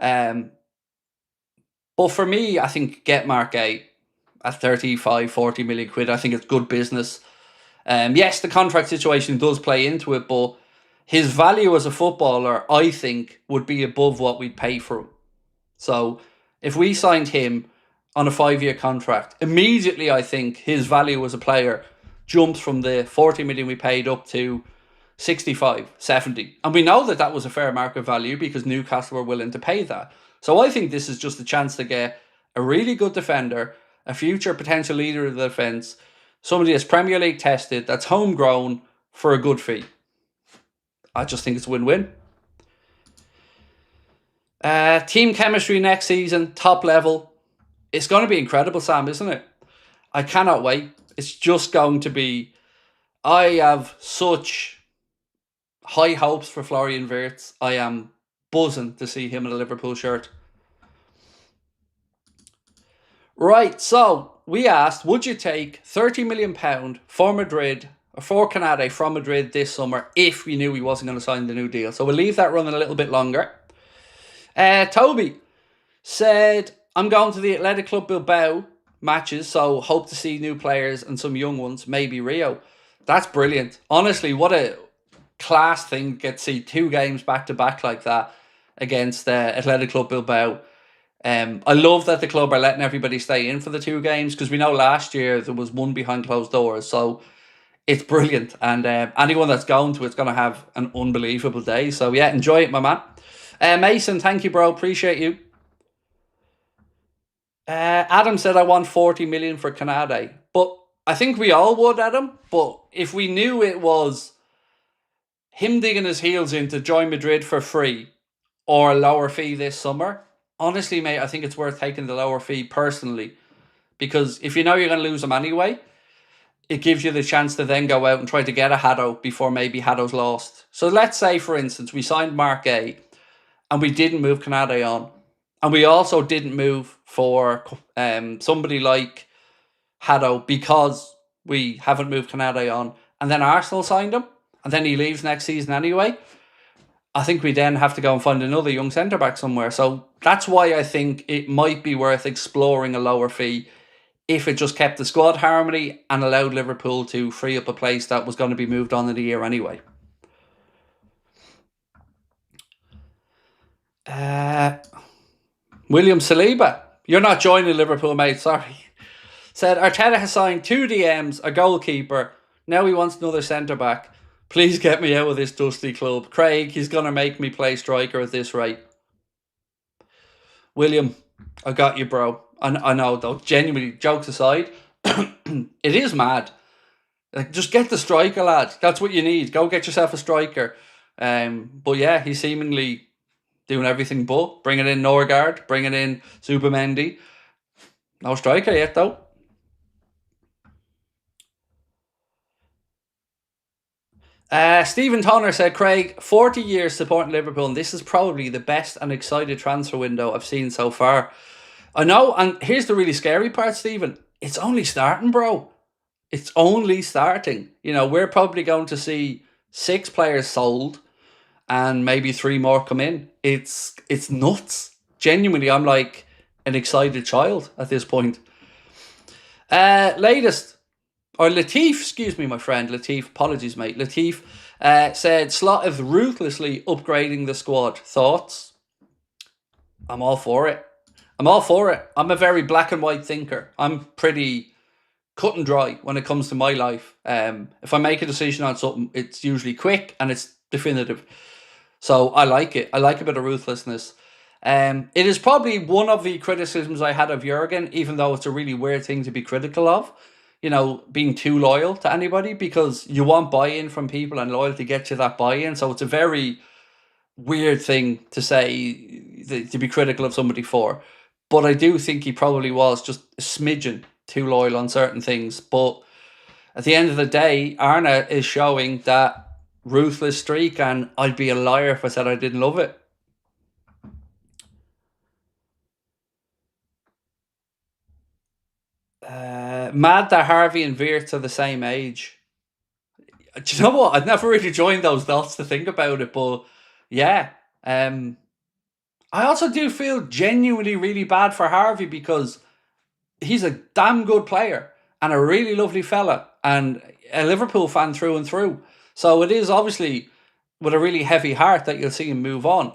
But for me, I think get Marc Guehi at 35, 40 million quid. I think it's good business. Yes, the contract situation does play into it, but his value as a footballer, I think, would be above what we'd pay for him. So if we signed him on a 5-year contract, immediately I think his value as a player jumps from the 40 million we paid up to 65, 70. And we know that that was a fair market value because Newcastle were willing to pay that. So I think this is just a chance to get a really good defender, a future potential leader of the defence, somebody that's Premier League tested, that's homegrown for a good fee. I just think it's a win-win. Team chemistry next season, top level. It's going to be incredible, Sam, isn't it? I cannot wait. It's just going to be... I have such high hopes for Florian Wirtz. I am buzzing to see him in a Liverpool shirt. Right, so we asked, would you take £30 million for Madrid, or for Konate from Madrid this summer if we knew he wasn't going to sign the new deal? So we'll leave that running a little bit longer. Toby said, I'm going to the Athletic Club Bilbao matches, so hope to see new players and some young ones, maybe Rio. That's brilliant. Honestly, what a class thing to get to see 2 games back-to-back like that against Athletic Club Bilbao. I love that the club are letting everybody stay in for the 2 games because we know last year there was one behind closed doors, so it's brilliant. And anyone that's going to it's going to have an unbelievable day. So yeah, enjoy it, my man. Mason, thank you, bro. Appreciate you. Adam said I want 40 million for Konate, but I think we all would, Adam. But if we knew it was him digging his heels in to join Madrid for free or a lower fee this summer, honestly, mate, I think it's worth taking the lower fee personally, because if you know you're going to lose him anyway, it gives you the chance to then go out and try to get a Haddo before maybe Haddo's lost. So let's say, for instance, we signed Marc Guehi and we didn't move Konate on, and we also didn't move for somebody like Haddo because we haven't moved Konate on, and then Arsenal signed him, and then he leaves next season anyway. I think we then have to go and find another young centre-back somewhere. So that's why I think it might be worth exploring a lower fee if it just kept the squad harmony and allowed Liverpool to free up a place that was going to be moved on in the year anyway. William Saliba, you're not joining Liverpool, mate, sorry. Said, Arteta has signed 2 DMs, a goalkeeper. Now he wants another centre-back. Please get me out of this dusty club. Craig, he's going to make me play striker at this rate. William, I got you, bro. I know, though, genuinely, jokes aside, it is mad. Like, just get the striker, lad. That's what you need. Go get yourself a striker. But yeah, he's seemingly doing everything but. Bringing in Norgard, bringing in Zubimendi. No striker yet, though. Stephen Tonner said, Craig, 40 years supporting Liverpool, and this is probably the best and excited transfer window I've seen so far. I know, and here's the really scary part, Stephen. It's only starting, bro. It's only starting. We're probably going to see 6 players sold and maybe 3 more come in. It's nuts. Genuinely, I'm like an excited child at this point. Latif, excuse me, my friend, Latif, apologies, mate. Latif said, Slot is ruthlessly upgrading the squad. Thoughts? I'm all for it. I'm a very black and white thinker. I'm pretty cut and dry when it comes to my life. If I make a decision on something, it's usually quick and it's definitive. So I like it. I like a bit of ruthlessness. It is probably one of the criticisms I had of Jurgen, even though it's a really weird thing to be critical of. being too loyal to anybody, because you want buy-in from people and loyalty gets you that buy-in. So it's a very weird thing to say, to be critical of somebody for. But I do think he probably was just a smidgen too loyal on certain things. But at the end of the day, Arna is showing that ruthless streak, and I'd be a liar if I said I didn't love it. Mad that Harvey and Wirtz are the same age. Do you know what? I'd never really joined those dots to think about it, but yeah. I also do feel genuinely really bad for Harvey, because he's a damn good player and a really lovely fella and a Liverpool fan through and through. So it is obviously with a really heavy heart that you'll see him move on.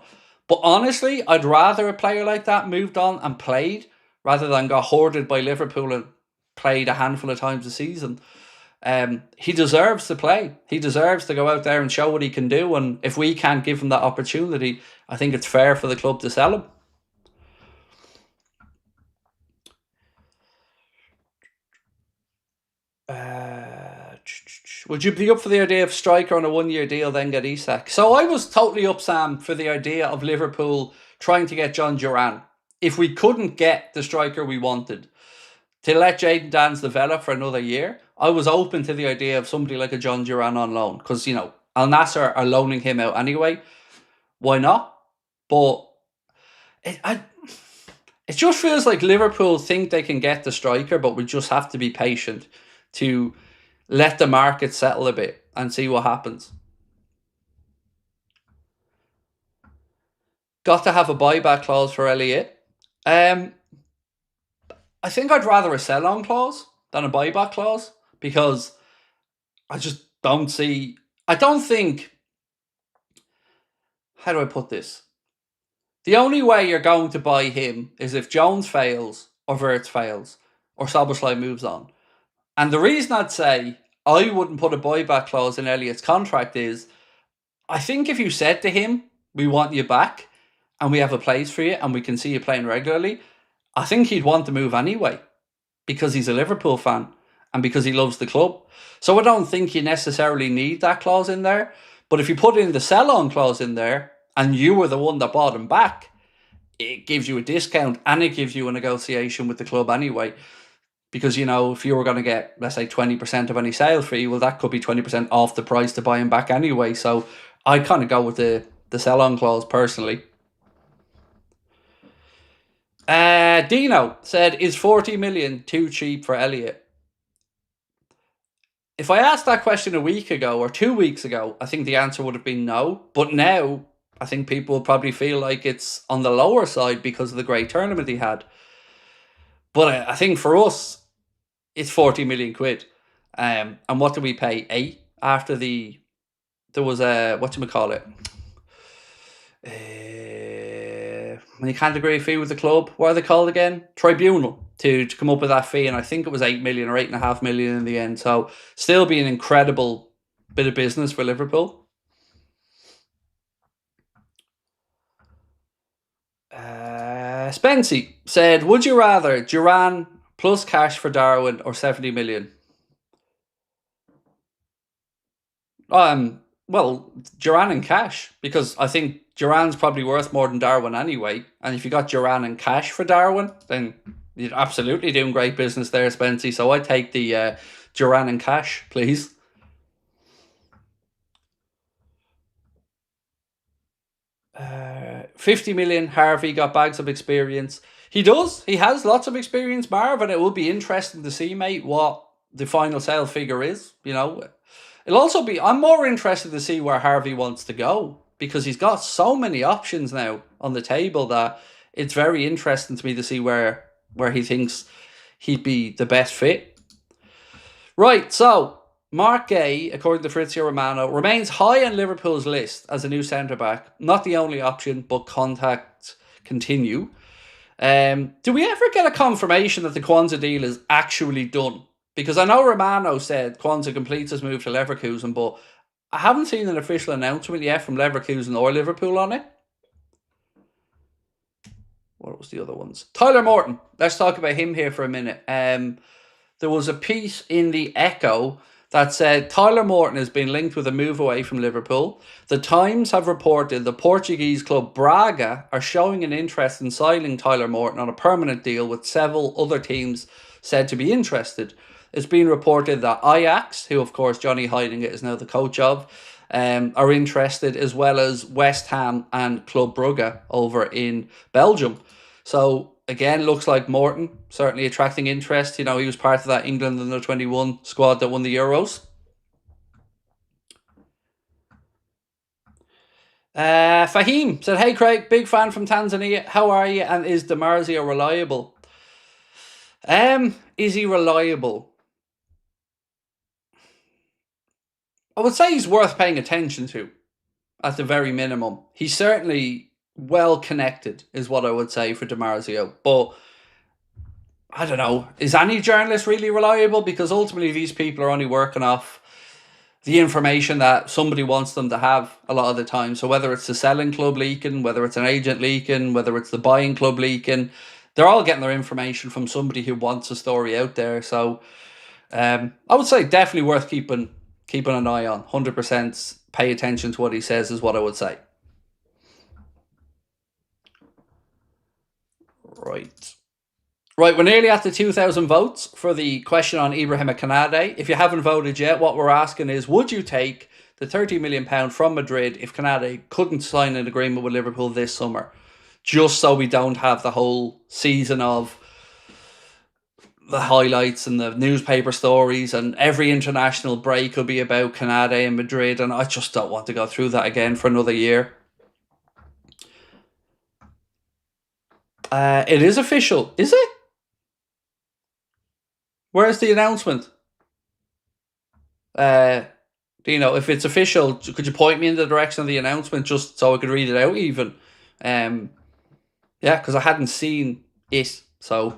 But honestly, I'd rather a player like that moved on and played rather than got hoarded by Liverpool and played a handful of times a season. He deserves to play. He deserves to go out there and show what he can do. And if we can't give him that opportunity, I think it's fair for the club to sell him. Would you be up for the idea of striker on a 1-year deal, then get Isak? So I was totally up, Sam, for the idea of Liverpool trying to get John Duran. If we couldn't get the striker we wanted, to let Jayden Danns develop for another year, I was open to the idea of somebody like a John Duran on loan. Because, Al Nassr are loaning him out anyway. Why not? But it just feels like Liverpool think they can get the striker, but we just have to be patient to let the market settle a bit and see what happens. Got to have a buyback clause for Elliott. I think I'd rather a sell-on clause than a buyback clause, because I just don't see... I don't think... How do I put this? The only way you're going to buy him is if Jones fails, or Wirtz fails, or Szoboszlai moves on. And the reason I'd say I wouldn't put a buyback clause in Elliott's contract is, I think if you said to him, we want you back, and we have a place for you, and we can see you playing regularly, I think he'd want to move anyway, because he's a Liverpool fan, and because he loves the club. So I don't think you necessarily need that clause in there. But if you put in the sell-on clause in there, and you were the one that bought him back, it gives you a discount, and it gives you a negotiation with the club anyway. Because, if you were going to get, let's say, 20% of any sale fee, well, that could be 20% off the price to buy him back anyway. So I kind of go with the sell-on clause personally. Dino said, is 40 million too cheap for Elliott? If I asked that question a week ago or 2 weeks ago, I think the answer would have been no. But now, I think people will probably feel like it's on the lower side because of the great tournament he had. But I think for us, it's 40 million quid. And what did we pay? 8 after there was a, whatchamacallit? When you can't agree a fee with the club, what are they called again? Tribunal to come up with that fee. And I think it was 8 million or 8.5 million in the end. So still be an incredible bit of business for Liverpool. Spency said, would you rather Duran plus cash for Darwin or 70 million? Well, Duran and cash, because I think Duran's probably worth more than Darwin anyway. And if you got Duran and cash for Darwin, then you're absolutely doing great business there, Spency. So I take the Duran and cash, please. 50 million, Harvey got bags of experience. He does. He has lots of experience, Marv, and it will be interesting to see, mate, what the final sale figure is. It'll also be... I'm more interested to see where Harvey wants to go, because he's got so many options now on the table that it's very interesting to me to see where he thinks he'd be the best fit. Right, so Marc Guehi, according to Fabrizio Romano, remains high on Liverpool's list as a new centre-back. Not the only option, but contacts continue. Do we ever get a confirmation that the Kwanzaa deal is actually done? Because I know Romano said Kwanzaa completes his move to Leverkusen, but I haven't seen an official announcement yet from Leverkusen or Liverpool on it. What was the other ones? Tyler Morton. Let's talk about him here for a minute. there was a piece in the Echo that said Tyler Morton has been linked with a move away from Liverpool. The Times have reported the Portuguese club Braga are showing an interest in signing Tyler Morton on a permanent deal, with several other teams said to be interested. It's been reported that Ajax, who of course Johnny Heidegger is now the coach of, are interested, as well as West Ham and Club Brugge over in Belgium. So again, looks like Morton certainly attracting interest. You know, he was part of that England under-21 squad that won the Euros. Fahim said, "Hey Craig, big fan from Tanzania. How are you? And is Di Marzio reliable?" Is he reliable? I would say he's worth paying attention to, at the very minimum. He's certainly well connected, is what I would say for Di Marzio. But I don't know, is any journalist really reliable? Because ultimately these people are only working off the information that somebody wants them to have a lot of the time. So whether it's the selling club leaking, whether it's an agent leaking, whether it's the buying club leaking, they're all getting their information from somebody who wants a story out there. So I would say definitely worth keeping an eye on. 100% pay attention to what he says is what I would say. Right, we're nearly at the 2,000 votes for the question on Ibrahima Konate. If you haven't voted yet, what we're asking is, would you take the £30 million from Madrid if Konate couldn't sign an agreement with Liverpool this summer? Just so we don't have the whole season of the highlights and the newspaper stories, and every international break will be about Konate and Madrid, and I just don't want to go through that again for another year. It is official, is it? Where's the announcement? Do you know if it's official? Could you point me in the direction of the announcement just so I could read it out even? Yeah, because I hadn't seen it. So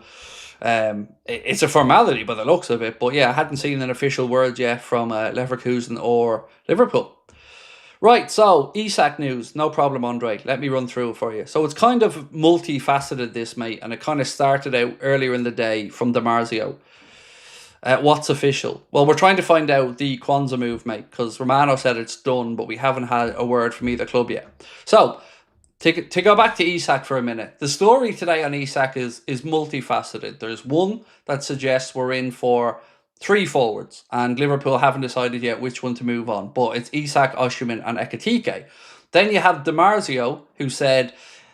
it's a formality by the looks of it. But yeah, I hadn't seen an official word yet from Leverkusen or Liverpool. Right, so Isak news, no problem, Andre. Let me run through it for you. So it's kind of multifaceted, this, mate, and it kind of started out earlier in the day from Di Marzio. What's official? Well, we're trying to find out the Kwanzaa move, mate, because Romano said it's done, but we haven't had a word from either club yet. So, to go back to Isak for a minute, the story today on Isak is multifaceted. There's one that suggests we're in for 3 forwards, and Liverpool haven't decided yet which one to move on, but it's Isak, Osimhen and Ekitike. Then you have Di Marzio, who said,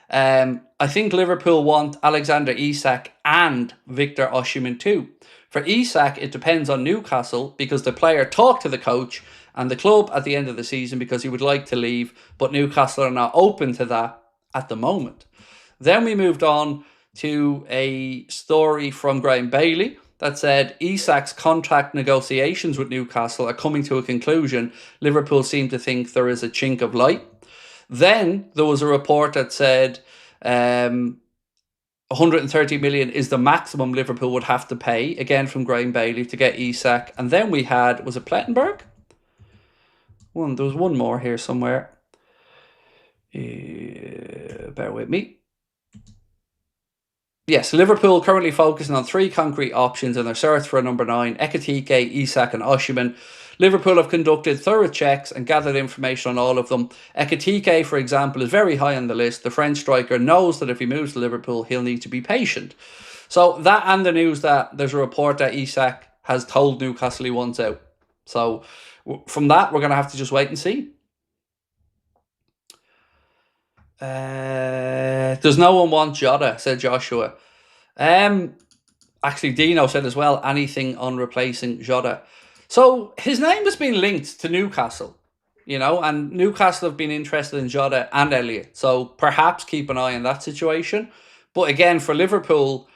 I think Liverpool want Alexander Isak and Victor Osimhen too. For Isak, it depends on Newcastle, because the player talked to the coach and the club at the end of the season because he would like to leave, but Newcastle are not open to that at the moment. Then we moved on to a story from Graham Bailey that said Isak's contract negotiations with Newcastle are coming to a conclusion. Liverpool seem to think there is a chink of light. Then there was a report that said 130 million is the maximum Liverpool would have to pay, again from Graham Bailey, to get Isak. And then we had, was it Plettenberg? There was one more here somewhere. Bear with me. Yes, Liverpool currently focusing on 3 concrete options in their search for a number 9, Ekitike, Isak and Osimhen. Liverpool have conducted thorough checks and gathered information on all of them. Ekitike, for example, is very high on the list. The French striker knows that if he moves to Liverpool, he'll need to be patient. So that, and the news that there's a report that Isak has told Newcastle he wants out. So from that, we're going to have to just wait and see. Does no one want Jota, said Joshua. Actually, Dino said as well, anything on replacing Jota. So his name has been linked to Newcastle, you know, and Newcastle have been interested in Jota and Elliott. So perhaps keep an eye on that situation. But again, for Liverpool,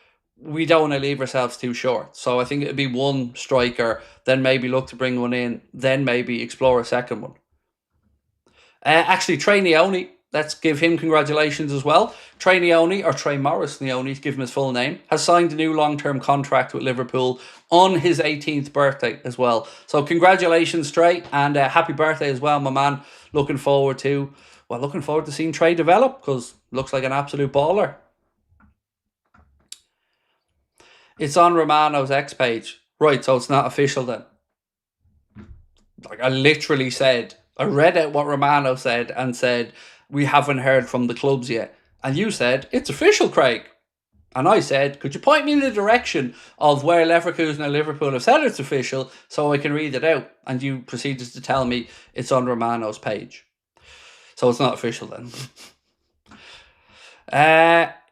we don't want to leave ourselves too short. So I think it would be one striker, then maybe look to bring one in, then maybe explore a second one. Actually, Trey Neone, let's give him congratulations as well. Trey Neone, or Trey Morris Neone, to give him his full name, has signed a new long-term contract with Liverpool on his 18th birthday as well. So congratulations, Trey, and happy birthday as well, my man. Looking forward to seeing Trey develop, because looks like an absolute baller. It's on Romano's X page. Right, so it's not official then. Like I literally said, I read out what Romano said and said, we haven't heard from the clubs yet. And you said, it's official, Craig. And I said, could you point me in the direction of where Leverkusen and Liverpool have said it's official so I can read it out? And you proceeded to tell me it's on Romano's page. So it's not official then.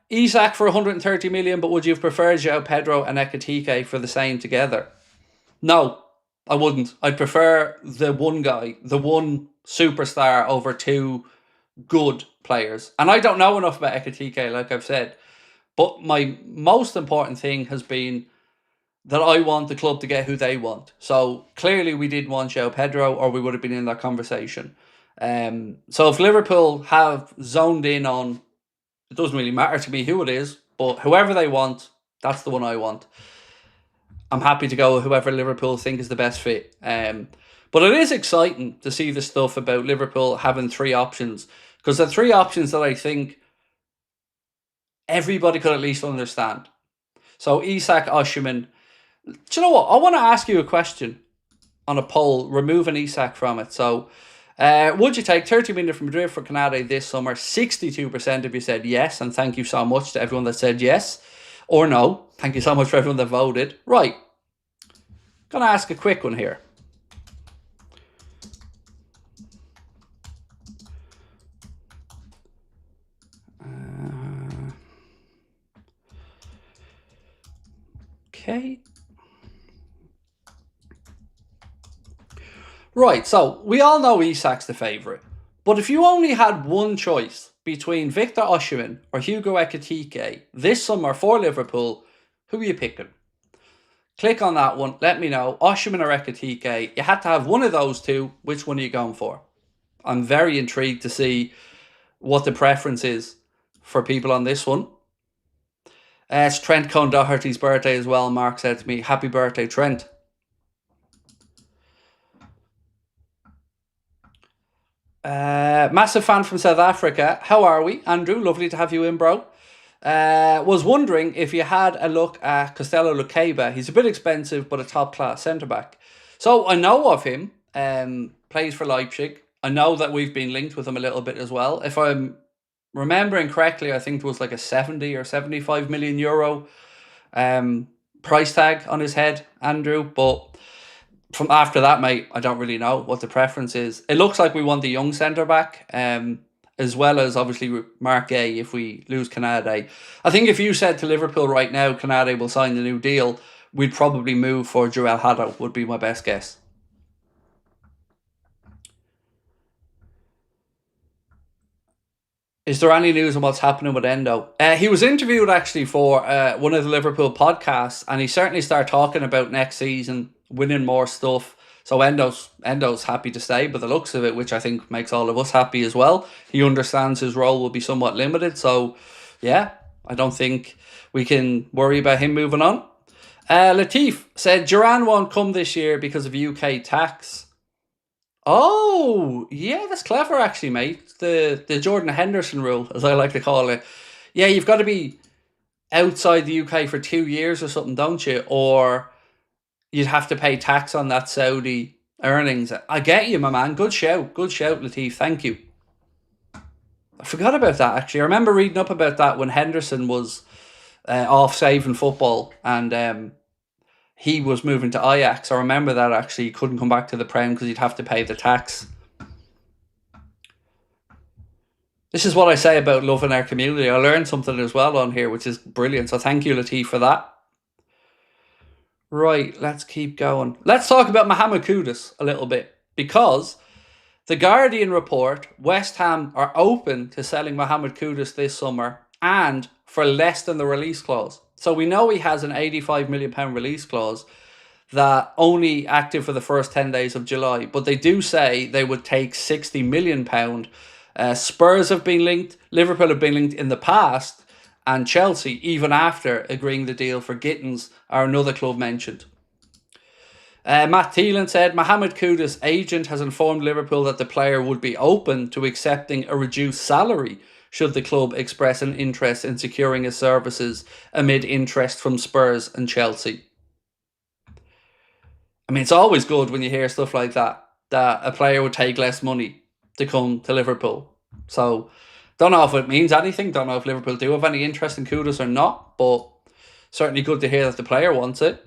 Isak for 130 million, but would you have preferred João Pedro and Ekitike for the same together? No, I wouldn't. I'd prefer the one guy, the one superstar over two good players. And I don't know enough about Ekitike, like I've said. But my most important thing has been that I want the club to get who they want. So clearly we didn't want João Pedro or we would have been in that conversation. So if Liverpool have zoned in on, it doesn't really matter to me who it is, but whoever they want, that's the one I want. I'm happy to go with whoever Liverpool think is the best fit. But it is exciting to see the stuff about Liverpool having three options. Because the three options that I think everybody could at least understand. So Isak, Osimhen. Do you know what? I want to ask you a question on a poll, removing Isak from it. So would you take 30 million from Madrid for Konate this summer? 62% of you said yes, and thank you so much to everyone that said yes. Or no. Thank you so much for everyone that voted. Right. Gonna ask a quick one here. Okay. Right, so we all know Isak's the favourite. But if you only had one choice between Victor Osimhen or Hugo Ekitike this summer for Liverpool, who are you picking? Click on that one, let me know. Osimhen or Ekitike, you had to have one of those two. Which one are you going for? I'm very intrigued to see what the preference is for people on this one. It's Trent Cohn Doherty's birthday as well. Marc said to me, happy birthday, Trent. Massive fan from South Africa. How are we? Andrew, lovely to have you in, bro. Was wondering if you had a look at Costello Lukeba. He's a bit expensive, but a top-class centre-back. So I know of him. Plays for Leipzig. I know that we've been linked with him a little bit as well. If I'm remembering correctly, I think it was like a 70 or 75 million euro price tag on his head, Andrew. But from after that, mate, I don't really know what the preference is. It looks like we want the young centre-back, as well as obviously Marc Guehi if we lose Konate. I think if you said to Liverpool right now, Konate will sign the new deal, we'd probably move for Joel Haddo, would be my best guess. Is there any news on what's happening with Endo? He was interviewed actually for one of the Liverpool podcasts, and he certainly started talking about next season, winning more stuff. So Endo's happy to stay, but the looks of it, which I think makes all of us happy as well. He understands his role will be somewhat limited. So, yeah, I don't think we can worry about him moving on. Latif said Duran won't come this year because of UK tax. Oh, yeah, that's clever actually, mate. The Jordan Henderson rule, as I like to call it. Yeah, you've got to be outside the UK for 2 years or something, don't you? Or you'd have to pay tax on that Saudi earnings. I get you, my man. Good shout, Latif. Thank you. I forgot about that actually. I remember reading up about that when Henderson was off saving football and he was moving to Ajax. I remember that actually. He couldn't come back to the Prem because he'd have to pay the tax. This is what I say about loving our community. I learned something as well on here, which is brilliant. So thank you, Latif, for that. Right, let's keep going. Let's talk about Mohamed Kudus a little bit, because the Guardian report West Ham are open to selling Mohamed Kudus this summer and for less than the release clause. So we know he has an £85 million release clause that only active for the first 10 days of July, but they do say they would take £60 million. Spurs have been linked, Liverpool have been linked in the past, and Chelsea, even after agreeing the deal for Gittins, are another club mentioned. Matt Thielen said, Mohamed Kudus' agent has informed Liverpool that the player would be open to accepting a reduced salary should the club express an interest in securing his services amid interest from Spurs and Chelsea. I mean, it's always good when you hear stuff like that a player would take less money to come to Liverpool. So, don't know if it means anything. Don't know if Liverpool do have any interest in Kudus or not, but certainly good to hear that the player wants it.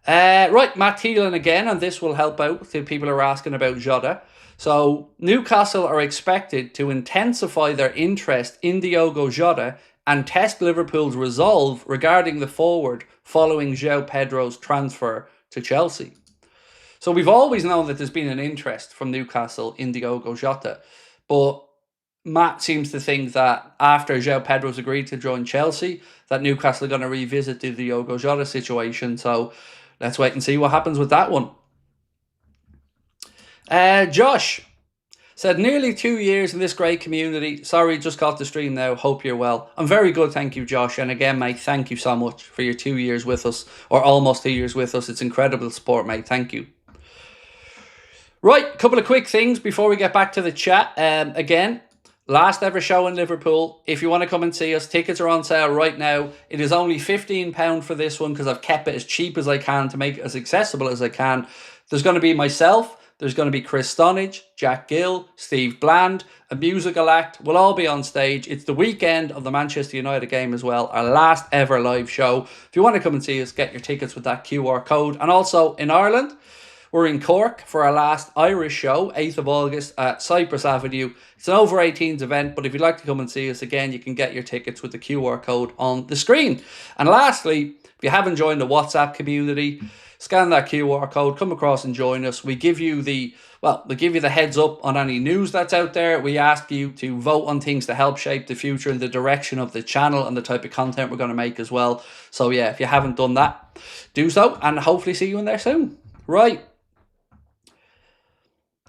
Right, Matt Thielen again, and this will help out the people who are asking about Jota. So, Newcastle are expected to intensify their interest in Diogo Jota and test Liverpool's resolve regarding the forward following João Pedro's transfer to Chelsea. So we've always known that there's been an interest from Newcastle in Diogo Jota, but Matt seems to think that after João Pedro's agreed to join Chelsea, that Newcastle are going to revisit the Diogo Jota situation. So let's wait and see what happens with that one. Josh said, nearly 2 years in this great community. Sorry, just got the stream now. Hope you're well. I'm very good, thank you, Josh. And again, mate, thank you so much for your 2 years with us, or almost 2 years with us. It's incredible support, mate. Thank you. Right, a couple of quick things before we get back to the chat. Again, last ever show in Liverpool. If you want to come and see us, tickets are on sale right now. It is only £15 for this one because I've kept it as cheap as I can to make it as accessible as I can. There's going to be myself. There's going to be Chris Stonage, Jack Gill, Steve Bland, a musical act. We'll all be on stage. It's the weekend of the Manchester United game as well. Our last ever live show. If you want to come and see us, get your tickets with that QR code. And also in Ireland, we're in Cork for our last Irish show, 8th of August at Cypress Avenue. It's an over 18s event, but if you'd like to come and see us again, you can get your tickets with the QR code on the screen. And lastly, if you haven't joined the WhatsApp community, scan that QR code, come across and join us. We give you the heads up on any news that's out there. We ask you to vote on things to help shape the future and the direction of the channel and the type of content we're going to make as well. So yeah, if you haven't done that, do so, and hopefully see you in there soon. Right.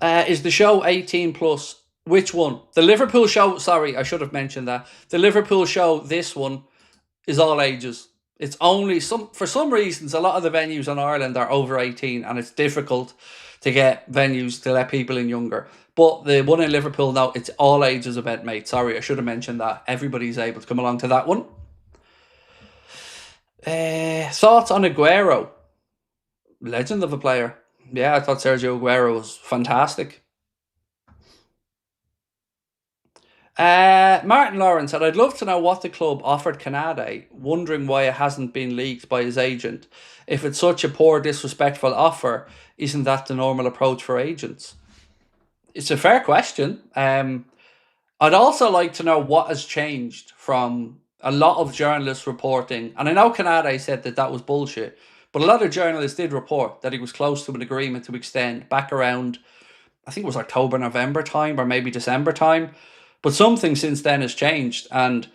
Is the show 18 plus? Which one? The Liverpool show, sorry, I should have mentioned that. The Liverpool show, this one, is all ages. It's only, for some reasons, a lot of the venues in Ireland are over 18 and it's difficult to get venues to let people in younger. But the one in Liverpool, no, it's all ages event, mate. Sorry, I should have mentioned that. Everybody's able to come along to that one. Thoughts on Aguero? Legend of a player. Yeah, I thought Sergio Aguero was fantastic. Martin Lawrence said, I'd love to know what the club offered Konate, wondering why it hasn't been leaked by his agent. If it's such a poor, disrespectful offer, isn't that the normal approach for agents? It's a fair question. I'd also like to know what has changed from a lot of journalists reporting, and I know Konate said that was bullshit, but a lot of journalists did report that he was close to an agreement to extend back around, I think it was October, November time, or maybe December time. But something since then has changed, and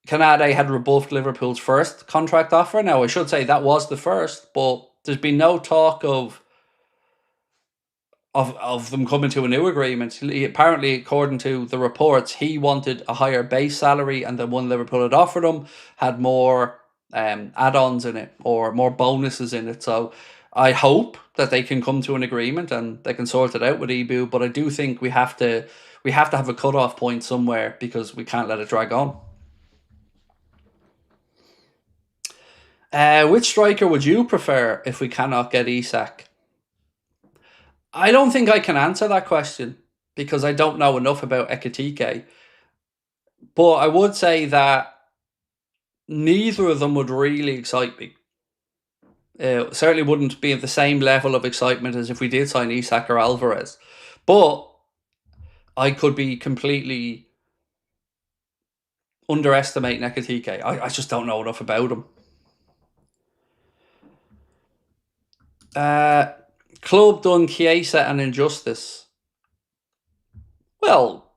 Konate had rebuffed Liverpool's first contract offer. Now, I should say that was the first, but there's been no talk of them coming to a new agreement. Apparently, according to the reports, he wanted a higher base salary, and the one Liverpool had offered him had more add-ons in it or more bonuses in it. So I hope that they can come to an agreement and they can sort it out with Ibu. But I do think we have to have a cut-off point somewhere because we can't let it drag on. Which striker would you prefer if we cannot get Isak? I don't think I can answer that question because I don't know enough about Ekitike. But I would say that neither of them would really excite me. Certainly wouldn't be at the same level of excitement as if we did sign Isak or Alvarez. But I could be completely underestimating Ekitike. I just don't know enough about him. Club done Chiesa and injustice. Well,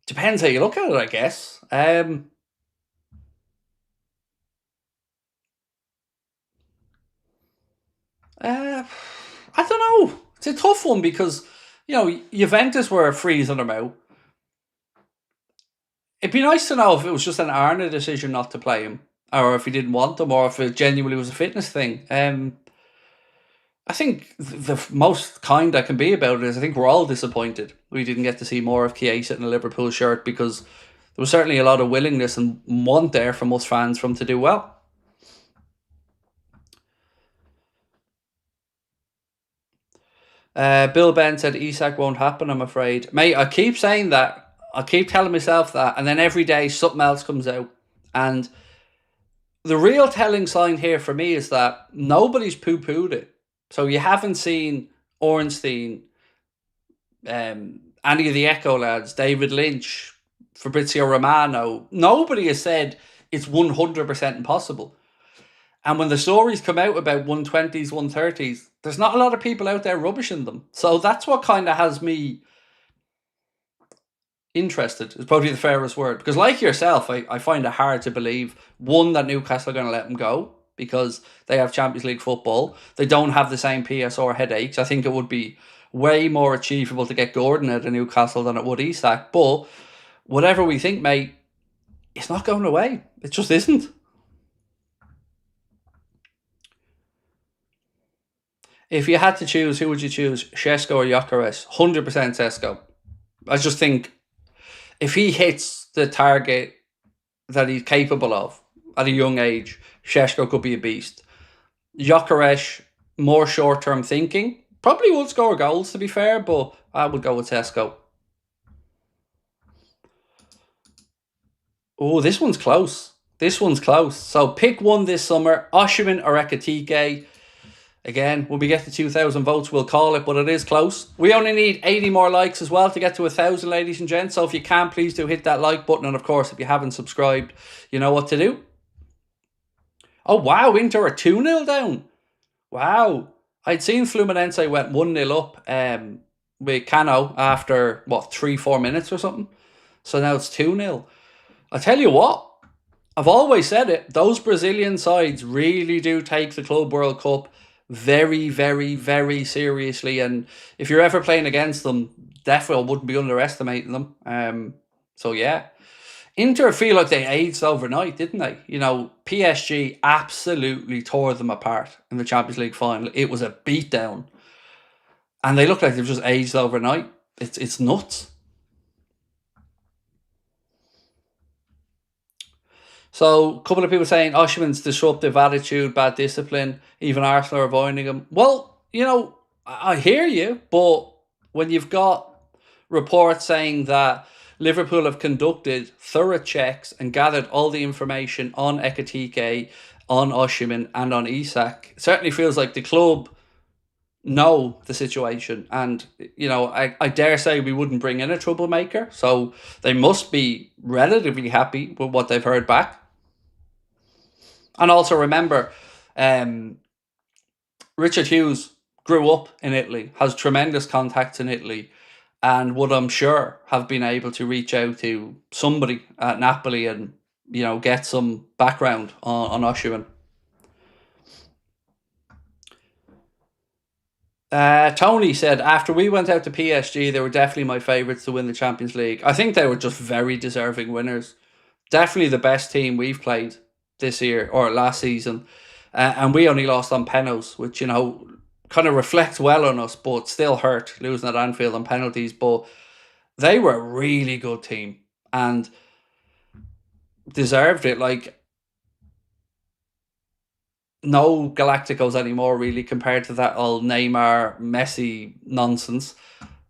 depends how you look at it, I guess. I don't know. It's a tough one because, Juventus were freezing him out. It'd be nice to know if it was just an Arne decision not to play him, or if he didn't want him, or if it genuinely was a fitness thing. I think the most kind I can be about it is I think we're all disappointed we didn't get to see more of Chiesa in a Liverpool shirt because there was certainly a lot of willingness and want there from us fans for him to do well. Bill Ben said Isak won't happen, I'm afraid. Mate, I keep saying that. I keep telling myself that. And then every day something else comes out. And the real telling sign here for me is that nobody's poo-pooed it. So you haven't seen Ornstein, any of the Echo lads, David Lynch, Fabrizio Romano. Nobody has said it's 100% impossible. And when the stories come out about 120s, 130s, there's not a lot of people out there rubbishing them. So that's what kind of has me interested, is probably the fairest word. Because like yourself, I find it hard to believe, one, that Newcastle are going to let them go because they have Champions League football. They don't have the same PSR headaches. I think it would be way more achievable to get Gordon out of Newcastle than it would Isak. But whatever we think, mate, it's not going away. It just isn't. If you had to choose, who would you choose? Šeško or Gyökeres? 100% Šeško. I just think if he hits the target that he's capable of at a young age, Šeško could be a beast. Gyökeres, more short-term thinking. Probably will score goals, to be fair, but I would go with Šeško. Oh, this one's close. This one's close. So pick one this summer, Osimhen or Ekitike. Again, when we get to 2,000 votes, we'll call it, but it is close. We only need 80 more likes as well to get to 1,000, ladies and gents. So if you can, please do hit that like button. And of course, if you haven't subscribed, you know what to do. Oh, wow. Inter are 2-0 down. Wow. I'd seen Fluminense went 1-0 up with Cano after, 3-4 minutes or something. So now it's 2-0. I tell you what, I've always said it. Those Brazilian sides really do take the Club World Cup very, very, very seriously. And if you're ever playing against them, definitely wouldn't be underestimating them. So, yeah. Inter feel like they aged overnight, didn't they? You know, PSG absolutely tore them apart in the Champions League final. It was a beatdown. And they look like they've just aged overnight. It's nuts. So, a couple of people saying Osimhen's disruptive attitude, bad discipline, even Arsenal are avoiding him. Well, you know, I hear you, but when you've got reports saying that Liverpool have conducted thorough checks and gathered all the information on Ekitike, on Osimhen, and on Isak, it certainly feels like the club know the situation. And, you know, I dare say we wouldn't bring in a troublemaker. So they must be relatively happy with what they've heard back. And also remember, Richard Hughes grew up in Italy, has tremendous contacts in Italy, and would, I'm sure, have been able to reach out to somebody at Napoli and, you know, get some background on Osimhen. Tony said, after we went out to PSG, they were definitely my favourites to win the Champions League. I think they were just very deserving winners. Definitely the best team we've played this year or last season. And we only lost on penalties, which, you know, kind of reflects well on us, but still hurt losing at Anfield on penalties. But they were a really good team and deserved it. Like, no Galacticos anymore, really, compared to that old Neymar, Messi nonsense.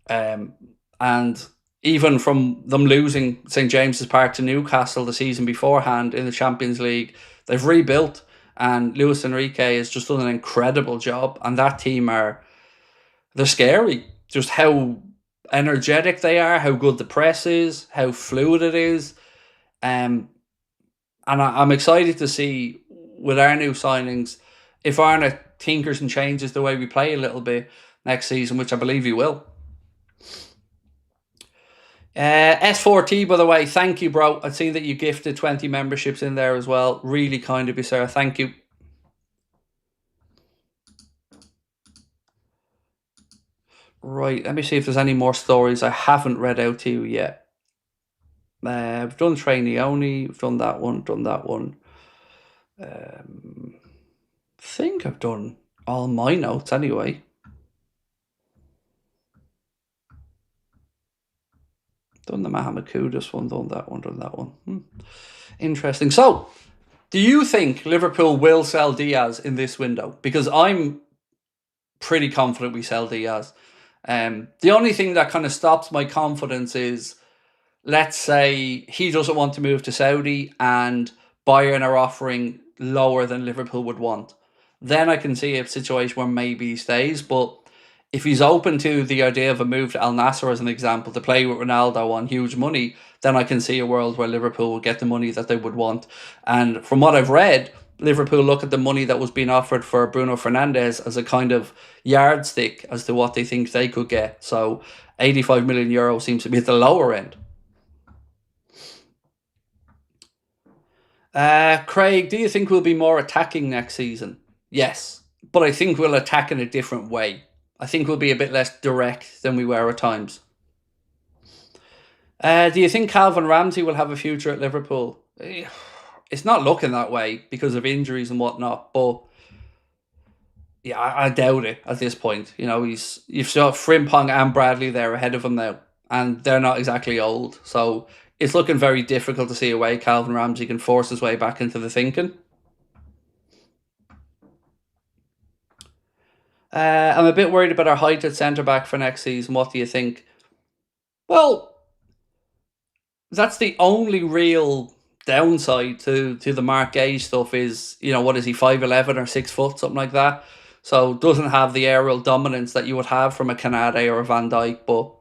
And even from them losing St. James's Park to Newcastle the season beforehand in the Champions League, they've rebuilt. And Luis Enrique has just done an incredible job. And that team they're scary. Just how energetic they are, how good the press is, how fluid it is. And I'm excited to see, with our new signings, if Arne tinkers and changes the way we play a little bit next season, which I believe he will. S4T, by the way, thank you, bro. I've seen that you gifted 20 memberships in there as well. Really kind of you, sir. Thank you. Right, let me see if there's any more stories I haven't read out to you yet. We've done trainee only. We've done that one. I think I've done all my notes anyway. Done the Mohamed Kudus one, done that one. Interesting. So, do you think Liverpool will sell Diaz in this window? Because I'm pretty confident we sell Diaz. The only thing that kind of stops my confidence is, let's say he doesn't want to move to Saudi and Bayern are offering lower than Liverpool would want. Then I can see a situation where maybe he stays. But if he's open to the idea of a move to Al Nassr, as an example, to play with Ronaldo on huge money, then I can see a world where Liverpool will get the money that they would want. And from what I've read, Liverpool look at the money that was being offered for Bruno Fernandes as a kind of yardstick as to what they think they could get. So 85 million euro seems to be at the lower end. Craig, do you think we'll be more attacking next season? Yes, but I think we'll attack in a different way. I think we'll be a bit less direct than we were at times. Do you think Calvin Ramsey will have a future at Liverpool? It's not looking that way because of injuries and whatnot, but yeah, I doubt it at this point. You know, you've got Frimpong and Bradley there ahead of him now, and they're not exactly old, so it's looking very difficult to see a way Calvin Ramsey can force his way back into the thinking. I'm a bit worried about our height at centre back for next season. What do you think? Well, that's the only real downside to the Marc Guehi stuff is, you know, what is he, 5'11" or 6 foot, something like that. So doesn't have the aerial dominance that you would have from a Konate or a Van Dijk. But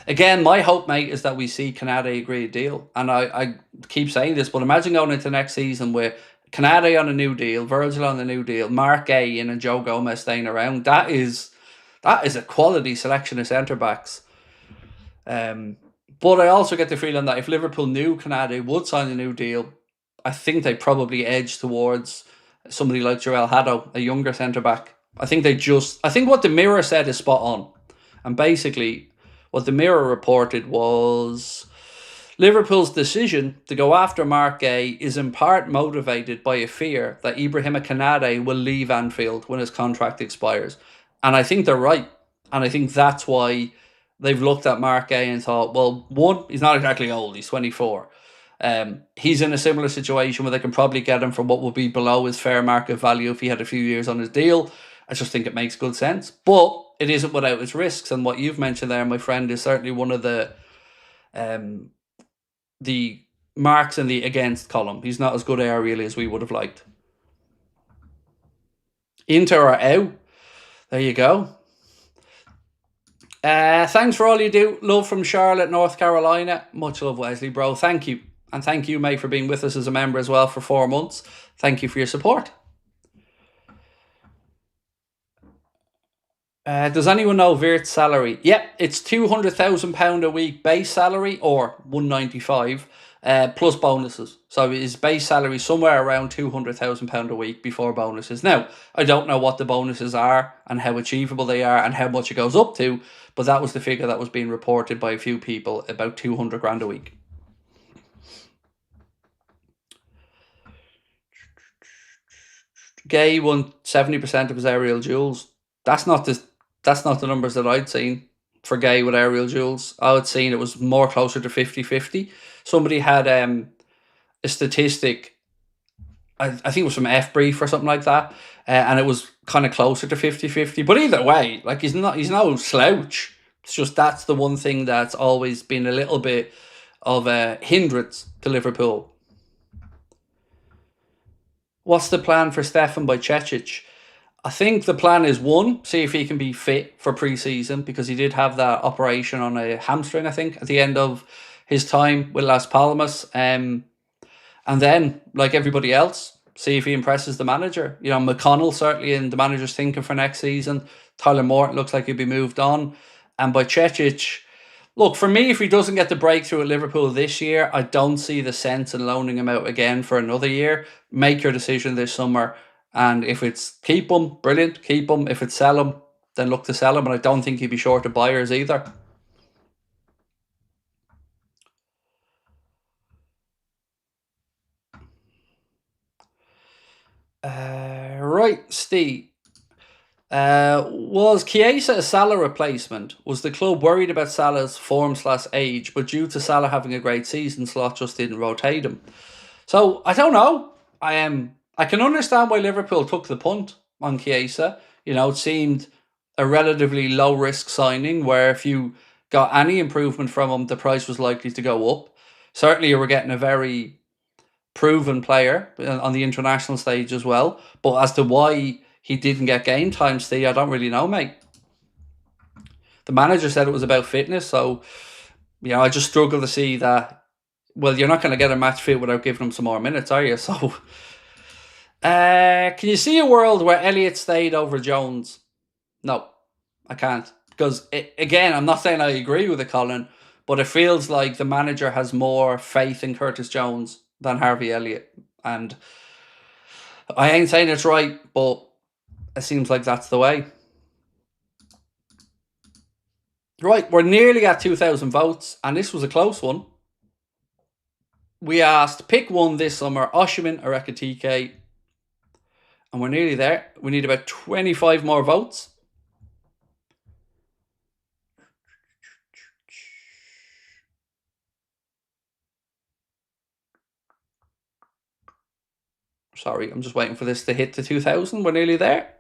again, my hope, mate, is that we see Konate agree a deal. And I keep saying this, but imagine going into next season with Konate on a new deal, Virgil on a new deal, Marc Guehi and Joe Gomez staying around. That is a quality selection of centre backs. But I also get the feeling that if Liverpool knew Konate would sign a new deal, I think they probably edge towards somebody like Joel Haddo, a younger centre back. I think what the Mirror said is spot on. And basically, what the Mirror reported was Liverpool's decision to go after Marc Guehi is in part motivated by a fear that Ibrahima Konate will leave Anfield when his contract expires. And I think they're right. And I think that's why they've looked at Marc Guehi and thought, well, one, he's not exactly old, he's 24. He's in a similar situation where they can probably get him for what would be below his fair market value if he had a few years on his deal. I just think it makes good sense. But it isn't without its risks. And what you've mentioned there, my friend, is certainly one of the marks in the against column. He's not as good aerially as we would have liked. Inter are out. There you go. Thanks for all you do. Love from Charlotte, North Carolina. Much love, Wesley, bro. Thank you. And thank you, mate, for being with us as a member as well for 4 months. Thank you for your support. Does anyone know Wirtz's salary? Yep, it's £200,000 a week base salary, or 195, plus bonuses. So his base salary is somewhere around £200,000 a week before bonuses. Now, I don't know what the bonuses are and how achievable they are and how much it goes up to, but that was the figure that was being reported by a few people, about 200 grand a week. Guehi won 70% of his aerial duels. That's not the numbers that I'd seen for Guehi with aerial duels. I would seen it was more closer to 50-50. Somebody had a statistic, I think it was from F Brief or something like that, and it was kind of closer to 50-50. But either way, like he's no slouch. It's just that's the one thing that's always been a little bit of a hindrance to Liverpool. What's the plan for Stefan Bajcetic? I think the plan is, one, see if he can be fit for pre-season, because he did have that operation on a hamstring, I think, at the end of his time with Las Palmas. And then, like everybody else, see if he impresses the manager. You know, McConnell certainly in the manager's thinking for next season. Tyler Morton looks like he'll be moved on. And Bajcetic, look, for me, if he doesn't get the breakthrough at Liverpool this year, I don't see the sense in loaning him out again for another year. Make your decision this summer. And if it's keep him, brilliant, keep him. If it's sell him, then look to sell him. And I don't think he'd be short of buyers either. Right, Steve. Was Chiesa a Salah replacement? Was the club worried about Salah's form/age, but due to Salah having a great season, Slot just didn't rotate him? So, I don't know. I can understand why Liverpool took the punt on Chiesa. You know, it seemed a relatively low risk signing where if you got any improvement from him, the price was likely to go up. Certainly, you were getting a very proven player on the international stage as well. But as to why he didn't get game time, Steve, I don't really know, mate. The manager said it was about fitness, so I just struggle to see that. Well, you're not going to get a match fit without giving him some more minutes, are you? So, can you see a world where Elliott stayed over Jones? No, I can't. Because, again, I'm not saying I agree with it, Colin, but it feels like the manager has more faith in Curtis Jones than Harvey Elliott. And I ain't saying it's right, but it seems like that's the way. Right, we're nearly at 2,000 votes, and this was a close one. We asked, pick one this summer, Osimhen or Ekitike, and we're nearly there. We need about 25 more votes. Sorry, I'm just waiting for this to hit the 2,000. We're nearly there.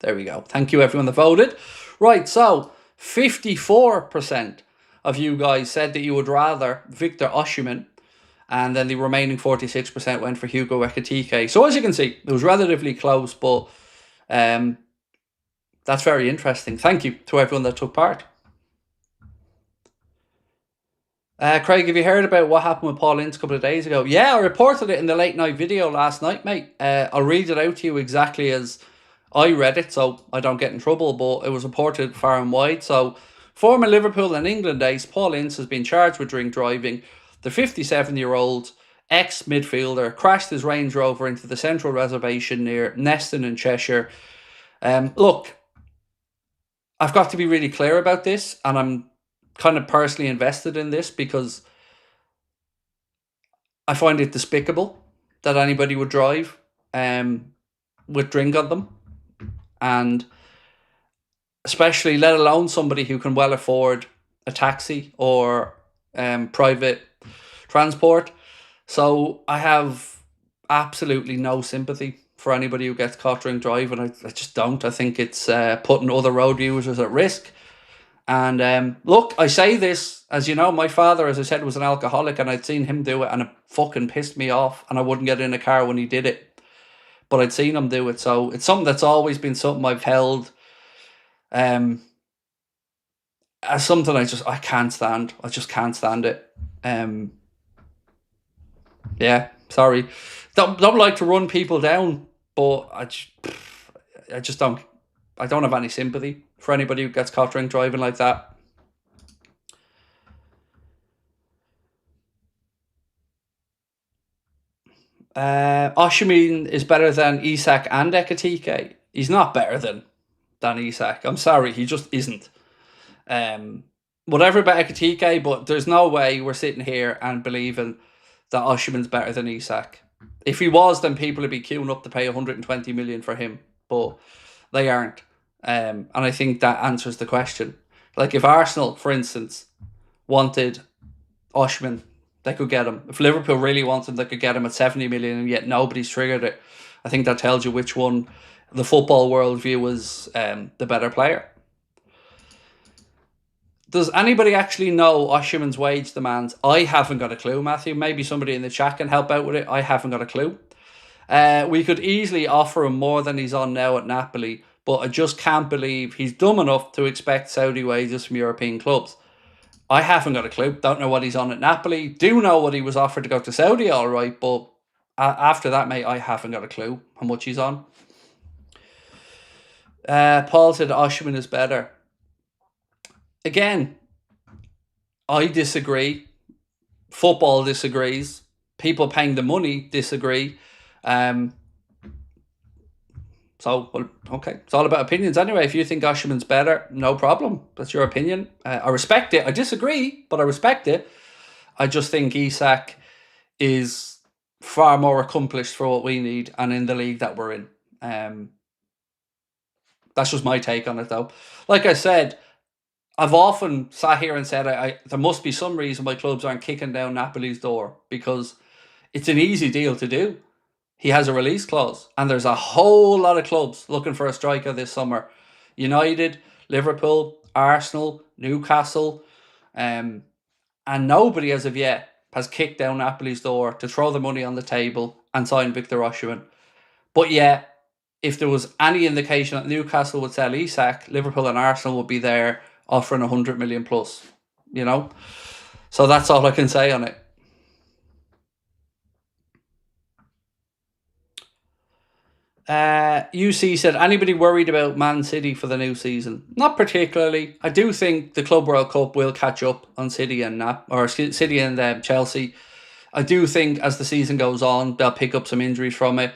There we go. Thank you, everyone that voted. Right, so 54% of you guys said that you would rather Victor Osimhen, and then the remaining 46% went for Hugo Ekitike. So as you can see, it was relatively close, but that's very interesting. Thank you to everyone that took part. Craig, have you heard about what happened with Paul Ince a couple of days ago? Yeah, I reported it in the late night video last night, mate. I'll read it out to you exactly as I read it, so I don't get in trouble, but it was reported far and wide. So, former Liverpool and England ace Paul Ince has been charged with drink driving. The 57-year-old ex-midfielder crashed his Range Rover into the central reservation near Neston in Cheshire. Look, I've got to be really clear about this, and I'm kind of personally invested in this because I find it despicable that anybody would drive with drink on them, and especially let alone somebody who can well afford a taxi or private transport. So I have absolutely no sympathy for anybody who gets caught drink driving. I just don't. I think it's putting other road users at risk. And look, I say this, as you know, my father, as I said, was an alcoholic, and I'd seen him do it, and it fucking pissed me off, and I wouldn't get in a car when he did it. But I'd seen him do it, so it's something that's always been something I've held as something I can't stand. I just can't stand it. Yeah, sorry. Don't like to run people down, but I just don't. I don't have any sympathy for anybody who gets caught drink driving like that. Osimhen is better than Isak and Ekitike. He's not better than Isak. I'm sorry, he just isn't. Whatever about Ekitike, but there's no way we're sitting here and believing that Osimhen's better than Isak. If he was, then people would be queuing up to pay 120 million for him, but they aren't. And I think that answers the question. Like if Arsenal, for instance, wanted Osimhen, they could get him. If Liverpool really wanted him, they could get him at 70 million, and yet nobody's triggered it. I think that tells you which one the football world view is the better player. Does anybody actually know Osimhen's wage demands? I haven't got a clue, Matthew. Maybe somebody in the chat can help out with it. I haven't got a clue. We could easily offer him more than he's on now at Napoli, but I just can't believe he's dumb enough to expect Saudi wages from European clubs. I haven't got a clue. Don't know what he's on at Napoli. Do know what he was offered to go to Saudi, all right, but after that, mate, I haven't got a clue how much he's on. Paul said Osimhen is better. Again, I disagree. Football disagrees. People paying the money disagree. So, well, okay. It's all about opinions anyway. If you think Osimhen's better, no problem. That's your opinion. I respect it. I disagree, but I respect it. I just think Isak is far more accomplished for what we need and in the league that we're in. That's just my take on it, though. Like I said, I've often sat here and said there must be some reason why clubs aren't kicking down Napoli's door, because it's an easy deal to do. He has a release clause, and there's a whole lot of clubs looking for a striker this summer. United, Liverpool, Arsenal, Newcastle, um, and nobody as of yet has kicked down Napoli's door to throw the money on the table and sign Victor Osimhen. But yeah, if there was any indication that Newcastle would sell Isak, Liverpool and Arsenal would be there offering 100 million plus, you know? So that's all I can say on it. UC said, anybody worried about Man City for the new season? Not particularly. I do think the Club World Cup will catch up on City and City and Chelsea. I do think as the season goes on, they'll pick up some injuries from it.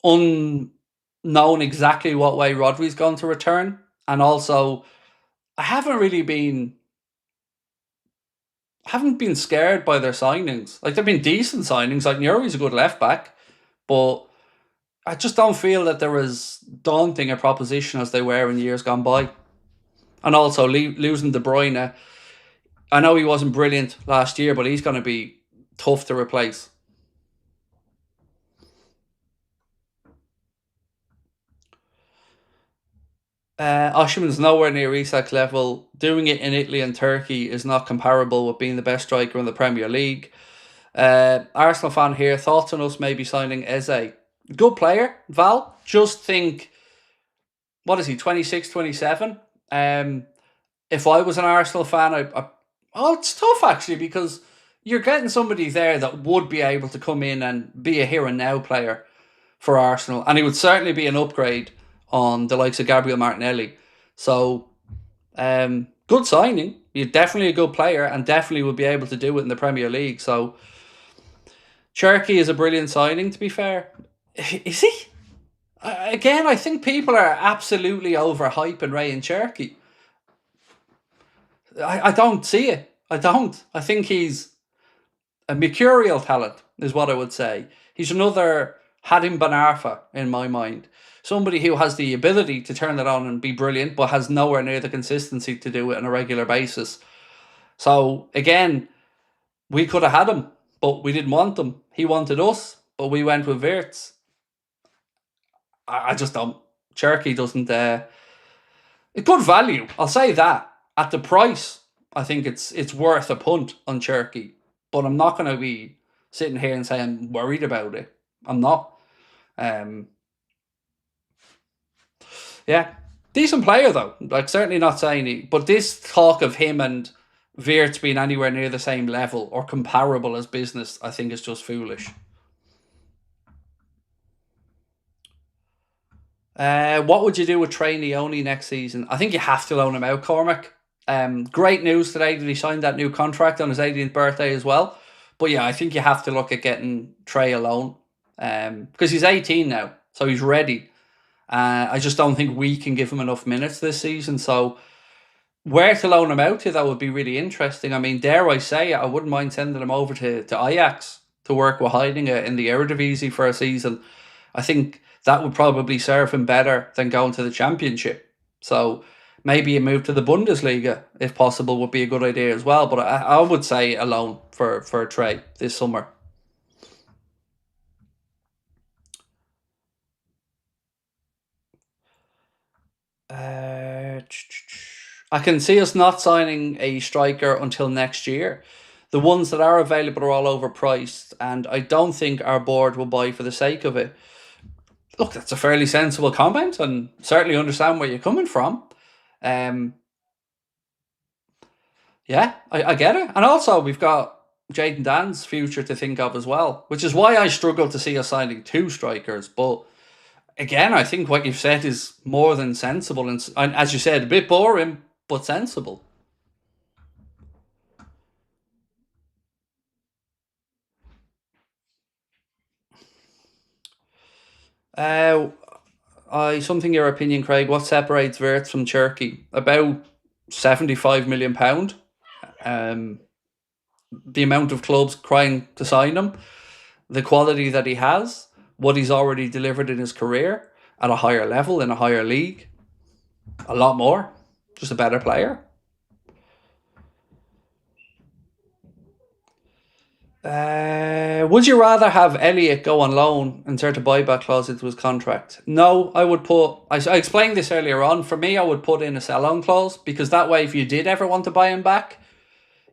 Unknown exactly what way Rodri's going to return, and also I haven't been scared by their signings. Like, they've been decent signings. Like, Nuri's a good left back, but I just don't feel that they're as daunting a proposition as they were in years gone by. And also losing De Bruyne, I know he wasn't brilliant last year, but he's going to be tough to replace. Osimhen's nowhere near Isak's level. Doing it in Italy and Turkey is not comparable with being the best striker in the Premier League. Arsenal fan here, thoughts on us maybe signing Eze? Good player, Val. Just think, what is he, 26, 27? If I was an Arsenal fan, it's tough actually, because you're getting somebody there that would be able to come in and be a here and now player for Arsenal, and he would certainly be an upgrade on the likes of Gabriel Martinelli. So, good signing. You're definitely a good player and definitely would be able to do it in the Premier League. So, Cherky is a brilliant signing, to be fair. Is he? Again, I think people are absolutely overhyping Ray and Cherky. I don't see it. I don't. I think he's a mercurial talent, is what I would say. He's another Hadim Ben Arfa in my mind. Somebody who has the ability to turn it on and be brilliant, but has nowhere near the consistency to do it on a regular basis. So, again, we could have had him, but we didn't want him. He wanted us, but we went with Wirtz. I just don't. Cherky doesn't. Good value, I'll say that. At the price, I think it's worth a punt on Cherky. But I'm not going to be sitting here and saying I'm worried about it. I'm not. Yeah, decent player though. Like, certainly not saying he. But this talk of him and Wirtz being anywhere near the same level or comparable as business, I think is just foolish. What would you do with Trey Leone next season? I think you have to loan him out, Cormac. Great news today that he signed that new contract on his 18th birthday as well. But yeah, I think you have to look at getting Trey a loan, because he's 18 now, so he's ready. I just don't think we can give him enough minutes this season. So where to loan him out to, that would be really interesting. I mean, dare I say it, I wouldn't mind sending him over to Ajax to work with Heidinga in the Eredivisie for a season. I think that would probably serve him better than going to the Championship. So maybe a move to the Bundesliga, if possible, would be a good idea as well. But I would say a loan for Trey this summer. I can see us not signing a striker until next year. The ones that are available are all overpriced, and I don't think our board will buy for the sake of it. Look, that's a fairly sensible comment, and certainly understand where you're coming from. Um, yeah, I get it. And also, we've got Jayden Dan's future to think of as well, which is why I struggle to see us signing two strikers. But again, I think what you've said is more than sensible, and as you said, a bit boring, but sensible. Uh, something your opinion, Craig. What separates Wirtz from Cherky? About £75 million. The amount of clubs crying to sign him, the quality that he has, what he's already delivered in his career at a higher level in a higher league, a lot more. Just a better player. Would you rather have Elliott go on loan, insert a buyback clause into his contract? No, I would put. I explained this earlier on. For me, I would put in a sell-on clause because that way, if you did ever want to buy him back,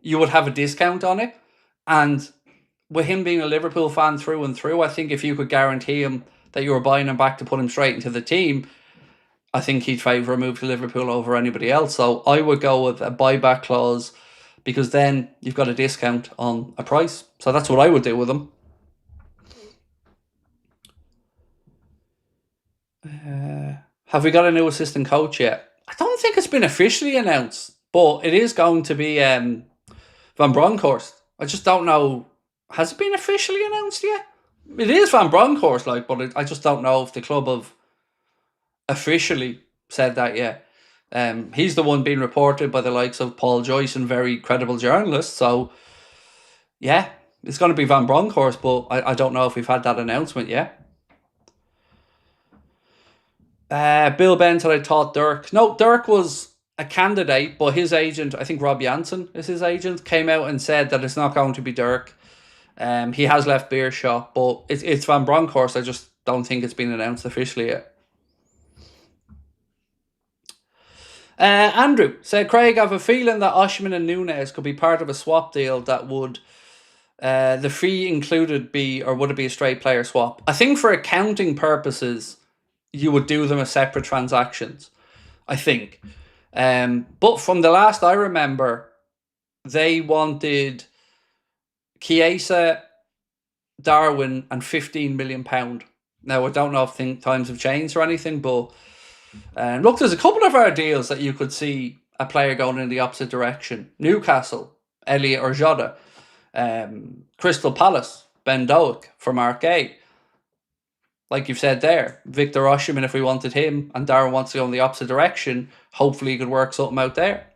you would have a discount on it. And with him being a Liverpool fan through and through, I think if you could guarantee him that you were buying him back to put him straight into the team, I think he'd favour a move to Liverpool over anybody else. So I would go with a buyback clause because then you've got a discount on a price. So that's what I would do with him. Have we got a new assistant coach yet? I don't think it's been officially announced, but it is going to be Van Bronckhorst. I just don't know. Has it been officially announced yet? It is Van Bronckhorst, but I just don't know if the club have officially said that yet. He's the one being reported by the likes of Paul Joyce and very credible journalists. So, yeah, it's going to be Van Bronckhorst, but I don't know if we've had that announcement yet. Bill Ben said I thought Dirk. No, Dirk was a candidate, but his agent, I think Rob Jansen is his agent, came out and said that it's not going to be Dirk. He has left Beershot, but it's Van Bronckhorst. I just don't think it's been announced officially yet. Andrew said, Craig, I have a feeling that Osimhen and Nunez could be part of a swap deal that would the fee included be, or would it be a straight player swap? I think for accounting purposes, you would do them as separate transactions, I think. But from the last I remember, they wanted Chiesa, Darwin, and £15 million. Now, I don't know if times have changed or anything, but look, there's a couple of our deals that you could see a player going in the opposite direction. Newcastle, Elliott or Jota. Crystal Palace, Ben Doak for Marc. Like you've said there, Victor Osimhen, if we wanted him, and Darwin wants to go in the opposite direction, hopefully he could work something out there.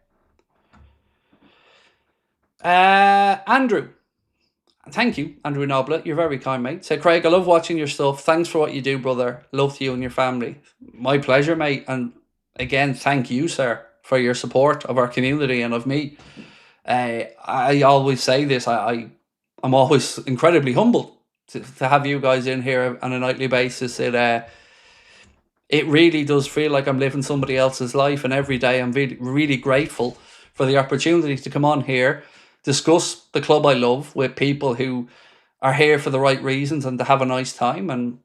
Andrew. Thank you, Andrew Noblet. You're very kind, mate. Say, Craig, I love watching your stuff. Thanks for what you do, brother. Love to you and your family. My pleasure, mate. And again, thank you, sir, for your support of our community and of me. I always say this. I'm always incredibly humbled to have you guys in here on a nightly basis. It really does feel like I'm living somebody else's life, and every day I'm really, really grateful for the opportunity to come on here, discuss the club I love with people who are here for the right reasons and to have a nice time. And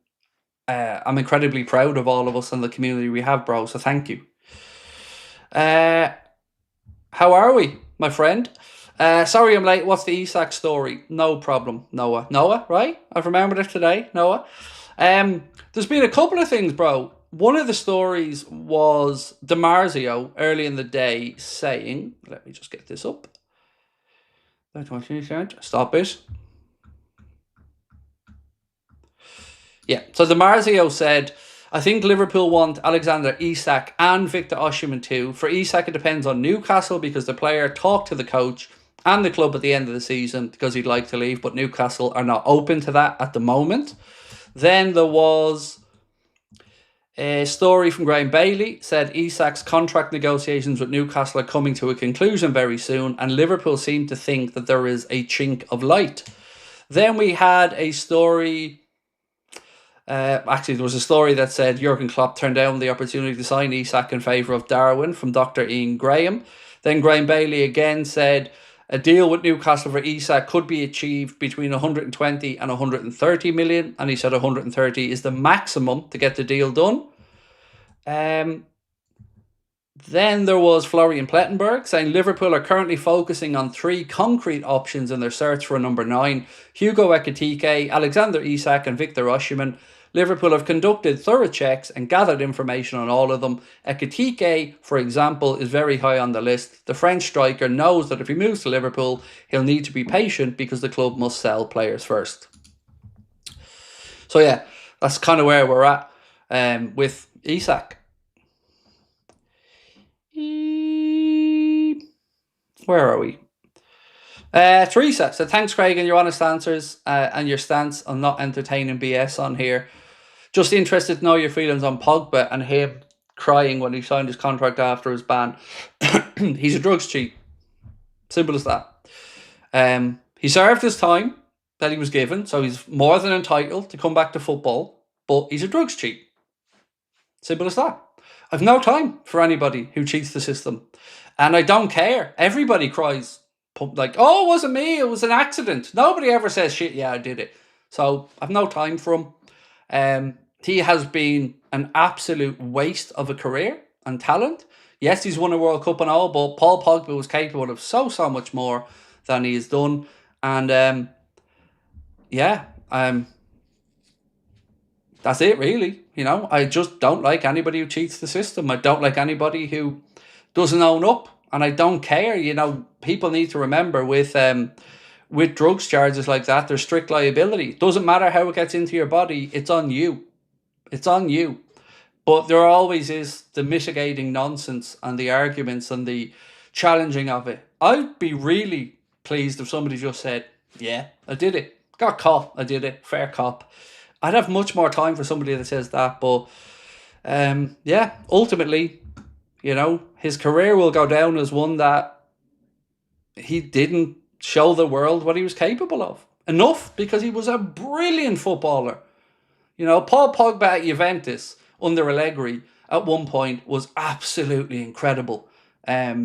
I'm incredibly proud of all of us and the community we have, bro. So thank you. How are we, my friend? Sorry I'm late. What's the Isak story? No problem, Noah. Noah, right? I've remembered it today, Noah. There's been a couple of things, bro. One of the stories was DiMarzio early in the day saying, let me just get this up. Stop it. Yeah, so DiMarzio said, I think Liverpool want Alexander Isak and Victor Osimhen too. For Isak, it depends on Newcastle because the player talked to the coach and the club at the end of the season because he'd like to leave, but Newcastle are not open to that at the moment. Then there was a story from Graham Bailey, said Isak's contract negotiations with Newcastle are coming to a conclusion very soon, and Liverpool seem to think that there is a chink of light. Then we had a story, actually there was a story that said Jurgen Klopp turned down the opportunity to sign Isak in favour of Darwin from Dr. Ian Graham. Then Graham Bailey again said a deal with Newcastle for Isak could be achieved between 120 and 130 million, and he said 130 is the maximum to get the deal done. Then there was Florian Plettenberg saying Liverpool are currently focusing on 3 concrete options in their search for a number 9. Hugo Ekitike, Alexander Isak and Victor Osimhen. Liverpool have conducted thorough checks and gathered information on all of them. Ekitike, for example, is very high on the list. The French striker knows that if he moves to Liverpool, he'll need to be patient because the club must sell players first. So yeah, that's kind of where we're at with Isak. Where are we? Teresa said, thanks, Craig, and your honest answers and your stance on not entertaining BS on here. Just interested to know your feelings on Pogba and him crying when he signed his contract after his ban. He's a drugs cheat. Simple as that. He served his time. that he was given, so he's more than entitled to come back to football, but he's a drugs cheat. Simple as that. I've no time for anybody who cheats the system. And I don't care. Everybody cries, like, oh, it wasn't me, it was an accident. Nobody ever says, shit, yeah, I did it. So I've no time for him. He has been an absolute waste of a career and talent. Yes, he's won a World Cup and all, but Paul Pogba was capable of so much more than he has done. And that's it, really. You know, I just don't like anybody who cheats the system. I don't like anybody who doesn't own up, and I don't care. You know, people need to remember with drugs charges like that, there's strict liability. It doesn't matter how it gets into your body, it's on you. It's on you. But there always is the mitigating nonsense and the arguments and the challenging of it. I'd be really pleased if somebody just said, yeah, I did it. Got caught, I did it. Fair cop. I'd have much more time for somebody that says that. But ultimately, you know, his career will go down as one that he didn't show the world what he was capable of. Enough, because he was a brilliant footballer. You know, Paul Pogba at Juventus under Allegri at one point was absolutely incredible. I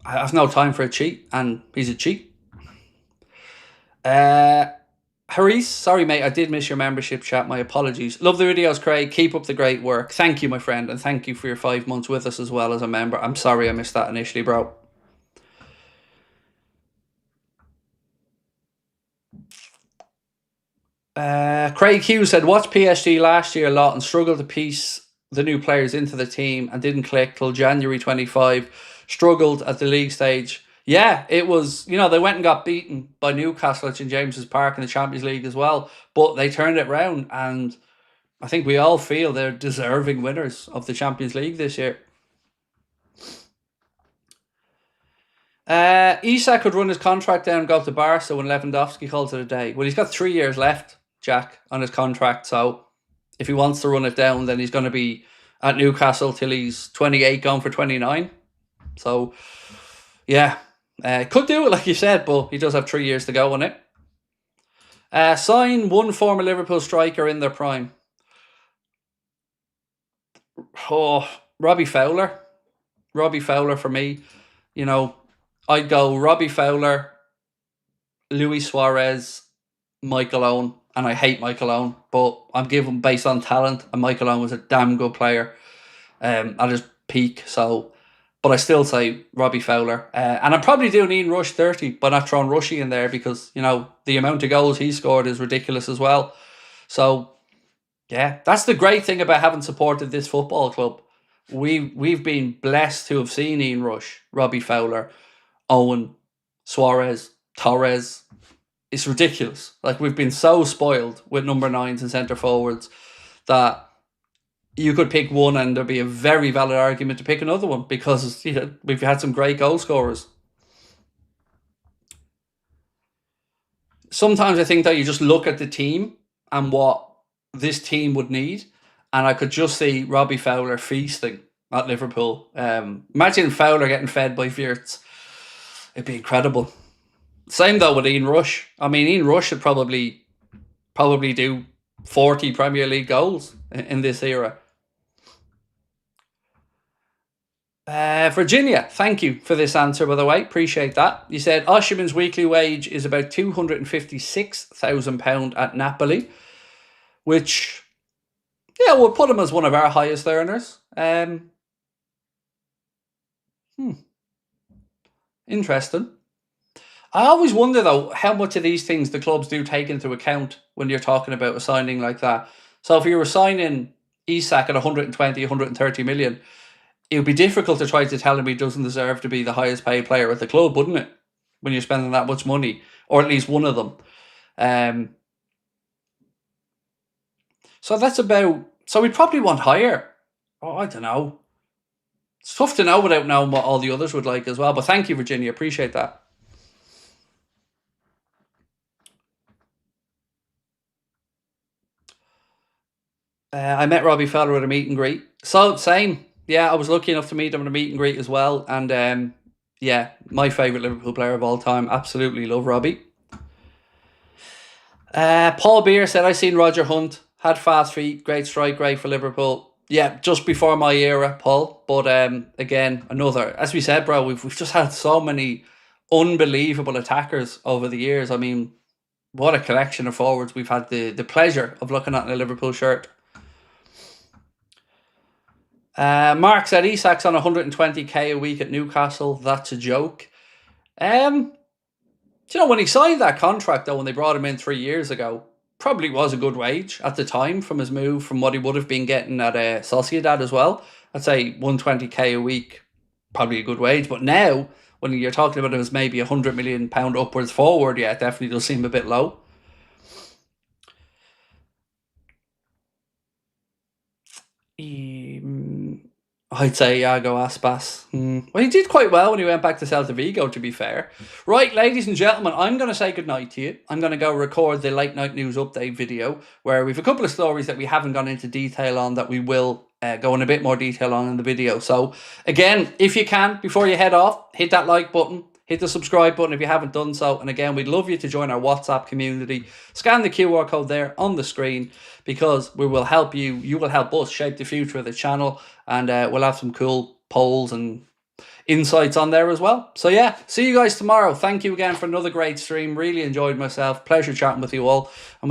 have no time for a cheat, and he's a cheat. Haris, sorry mate, I did miss your membership chat. My apologies. Love the videos, Craig. Keep up the great work. Thank you, my friend, and thank you for your 5 months with us as well as a member. I'm sorry I missed that initially, bro. Craig Hughes said, watched PSG last year a lot and struggled to piece the new players into the team and didn't click till January 25. Struggled at the league stage. Yeah, it was, you know, they went and got beaten by Newcastle at St James's Park in the Champions League as well, but they turned it round, and I think we all feel they're deserving winners of the Champions League this year. Isak could run his contract down and go to Barca when Lewandowski calls it a day. Well, he's got 3 years left, Jack, on his contract, so if he wants to run it down, then he's going to be at Newcastle till he's 28, going for 29. So, yeah, could do it, like you said, but he does have 3 years to go on it. Sign one former Liverpool striker in their prime. Oh, Robbie Fowler. Robbie Fowler for me. You know, I'd go Robbie Fowler, Luis Suarez, Michael Owen, and I hate Michael Owen, but I'm giving based on talent, and Michael Owen was a damn good player at his peak. So, but I still say Robbie Fowler, and I'm probably doing Ian Rush 30, but not throwing Rushy in there because, you know, the amount of goals he scored is ridiculous as well. So, yeah, that's the great thing about having supported this football club. We've been blessed to have seen Ian Rush, Robbie Fowler, Owen, Suarez, Torres. It's ridiculous. Like, we've been so spoiled with number 9s and centre forwards that you could pick one and there'd be a very valid argument to pick another one because, you know, we've had some great goal scorers. Sometimes I think that you just look at the team and what this team would need, and I could just see Robbie Fowler feasting at Liverpool. Imagine Fowler getting fed by Wirtz. It'd be incredible. Same though with Ian Rush. I mean, Ian Rush should probably do 40 Premier League goals in this era. Virginia, thank you for this answer, by the way. Appreciate that. You said Osimhen's weekly wage is about £256,000 at Napoli, which, yeah, would put him as one of our highest earners. Interesting. I always wonder, though, how much of these things the clubs do take into account when you're talking about a signing like that. So if you were signing Isak at 120, 130 million, it would be difficult to try to tell him he doesn't deserve to be the highest paid player at the club, wouldn't it? When you're spending that much money, or at least one of them. So that's about... So we'd probably want higher. Oh, I don't know. It's tough to know without knowing what all the others would like as well. But thank you, Virginia. Appreciate that. I met Robbie Fowler at a meet and greet. So, same. Yeah, I was lucky enough to meet him at a meet and greet as well. And Yeah, my favourite Liverpool player of all time. Absolutely love Robbie. Paul Beer said, I seen Roger Hunt, had fast feet, great strike, great for Liverpool. Yeah, just before my era, Paul. But again, another, as we said, bro, we've just had so many unbelievable attackers over the years. I mean, what a collection of forwards we've had the pleasure of looking at in a Liverpool shirt. Marc said Isak's on 120k a week at Newcastle. That's a joke. Do you know, when he signed that contract, though, when they brought him in 3 years ago, probably was a good wage at the time from his move, from what he would have been getting at Sociedad as well. I'd say 120k a week, probably a good wage. But now, when you're talking about him as maybe £100 million upwards forward, yeah, it definitely does seem a bit low. I'd say Iago Aspas. Well, he did quite well when he went back to Celta Vigo, to be fair. Right, ladies and gentlemen, I'm going to say goodnight to you. I'm going to go record the late night news update video where we've a couple of stories that we haven't gone into detail on that we will go in a bit more detail on in the video. So, again, if you can, before you head off, hit that like button. Hit the subscribe button if you haven't done so. And again, we'd love you to join our WhatsApp community. Scan the QR code there on the screen because we will help you. You will help us shape the future of the channel. And we'll have some cool polls and insights on there as well. So yeah, see you guys tomorrow. Thank you again for another great stream. Really enjoyed myself. Pleasure chatting with you all. And